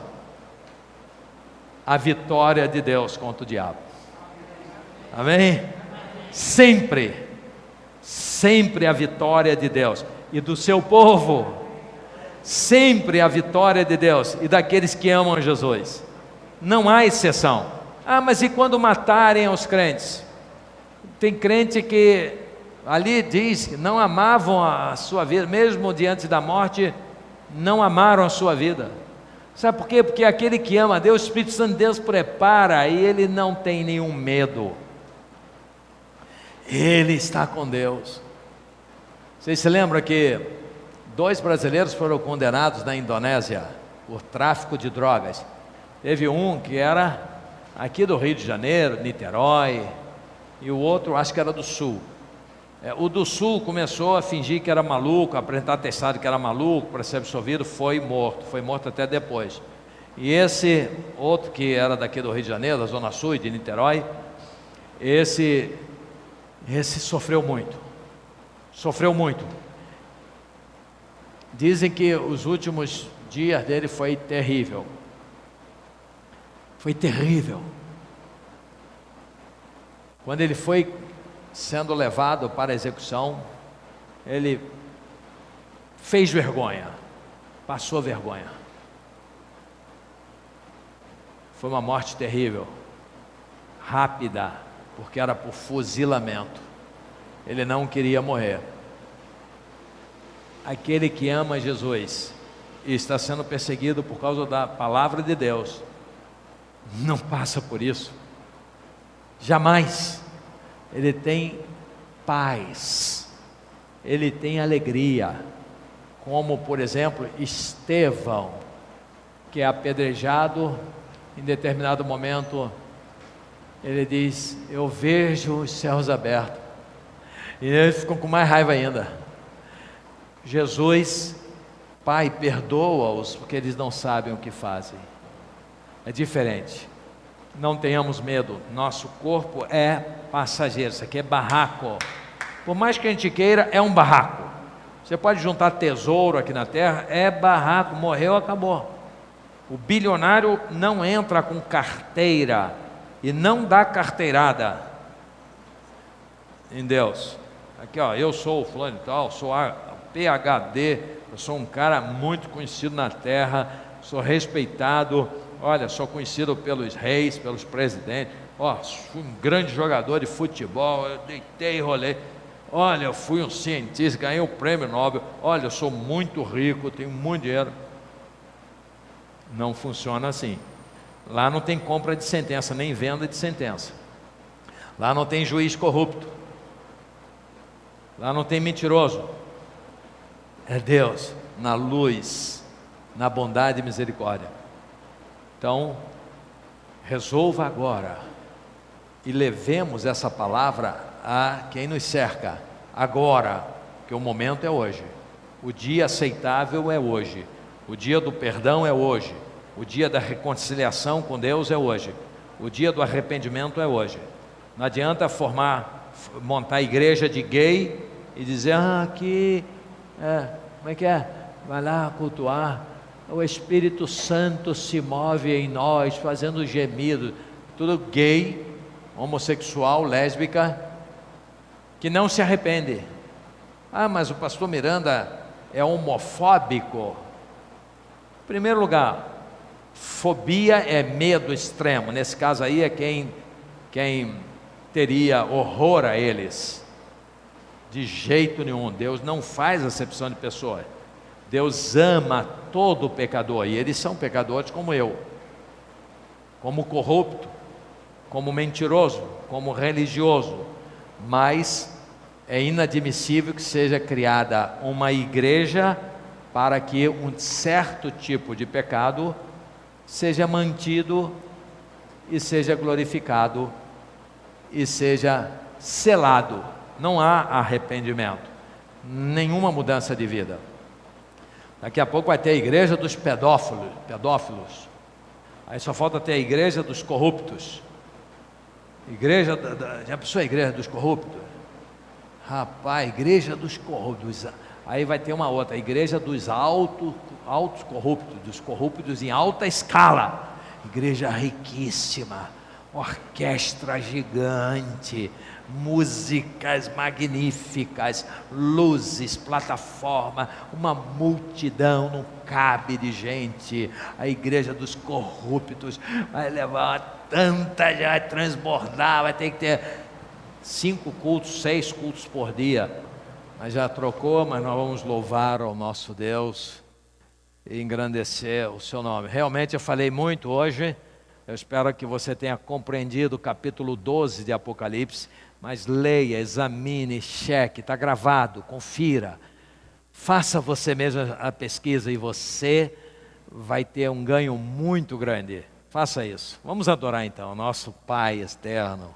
a vitória de Deus contra o diabo. Amém? Sempre, sempre a vitória de Deus e do seu povo, sempre a vitória de Deus e daqueles que amam Jesus. Não há exceção. Ah, mas e quando matarem os crentes? Tem crente que ali diz que não amavam a sua vida, mesmo diante da morte, não amaram a sua vida. Sabe por quê? Porque aquele que ama a Deus, o Espírito Santo de Deus prepara e ele não tem nenhum medo. Ele está com Deus. Vocês se lembram que 2 brasileiros foram condenados na Indonésia por tráfico de drogas? Teve um que era aqui do Rio de Janeiro, Niterói, e o outro acho que era do Sul. O do Sul começou a fingir que era maluco, a apresentar atestado que era maluco, para ser absolvido, foi morto até depois. E esse outro que era daqui do Rio de Janeiro, da Zona Sul e de Niterói, esse sofreu muito. Dizem que os últimos dias dele foi terrível. Foi terrível. Quando ele foi sendo levado para a execução, ele fez vergonha, passou vergonha. Foi uma morte terrível, rápida, porque era por fuzilamento. Ele não queria morrer. Aquele que ama Jesus e está sendo perseguido por causa da palavra de Deus, não passa por isso, jamais. Ele tem paz, ele tem alegria, como por exemplo Estevão, que é apedrejado, em determinado momento ele diz: eu vejo os céus abertos, e eles ficam com mais raiva ainda. Jesus, Pai, perdoa-os porque eles não sabem o que fazem. É diferente. Não tenhamos medo, nosso corpo é passageiro, isso aqui é barraco. Por mais que a gente queira, é um barraco. Você pode juntar tesouro aqui na terra, é barraco, morreu, acabou. O bilionário não entra com carteira e não dá carteirada em Deus. Aqui ó, eu sou o fulano e tal, sou a PhD, eu sou um cara muito conhecido na terra, sou respeitado. Olha, sou conhecido pelos reis, pelos presidentes. Fui um grande jogador de futebol, eu deitei e rolei. Olha, eu fui um cientista, ganhei o prêmio Nobel. Olha, eu sou muito rico, tenho muito dinheiro. Não funciona assim. Lá não tem compra de sentença, nem venda de sentença. Lá não tem juiz corrupto. Lá não tem mentiroso. É Deus na luz, na bondade e misericórdia. Então, resolva agora e levemos essa palavra a quem nos cerca, agora, que o momento é hoje, o dia aceitável é hoje, o dia do perdão é hoje, o dia da reconciliação com Deus é hoje, O dia do arrependimento é hoje. Não adianta montar igreja de gay e dizer, aqui, como é que é? Vai lá cultuar, o Espírito Santo se move em nós, fazendo gemido. Tudo gay, homossexual, lésbica, que não se arrepende. Mas o pastor Miranda é homofóbico. Em primeiro lugar, fobia é medo extremo. Nesse caso aí é quem teria horror a eles. De jeito nenhum. Deus não faz acepção de pessoas. Deus ama todo pecador, e eles são pecadores como eu, como corrupto, como mentiroso, como religioso. Mas é inadmissível que seja criada uma igreja para que um certo tipo de pecado seja mantido e seja glorificado e seja selado. Não há arrependimento, nenhuma mudança de vida. Daqui a pouco vai ter a igreja dos pedófilos. Aí só falta ter a igreja dos corruptos. Já pensou a igreja dos corruptos? Rapaz, igreja dos corruptos. Aí vai ter uma outra, a igreja dos altos corruptos, dos corruptos em alta escala. Igreja riquíssima, orquestra gigante, músicas magníficas, luzes, plataforma, uma multidão, não cabe de gente. A igreja dos corruptos vai levar tanta, já vai transbordar, vai ter que ter 5 cultos, 6 cultos por dia. Mas já trocou, mas nós vamos louvar ao nosso Deus e engrandecer o seu nome. Realmente eu falei muito hoje. Eu espero que você tenha compreendido o capítulo 12 de Apocalipse, mas leia, examine, cheque, está gravado, confira. Faça você mesmo a pesquisa e você vai ter um ganho muito grande. Faça isso. Vamos adorar então, nosso Pai eterno.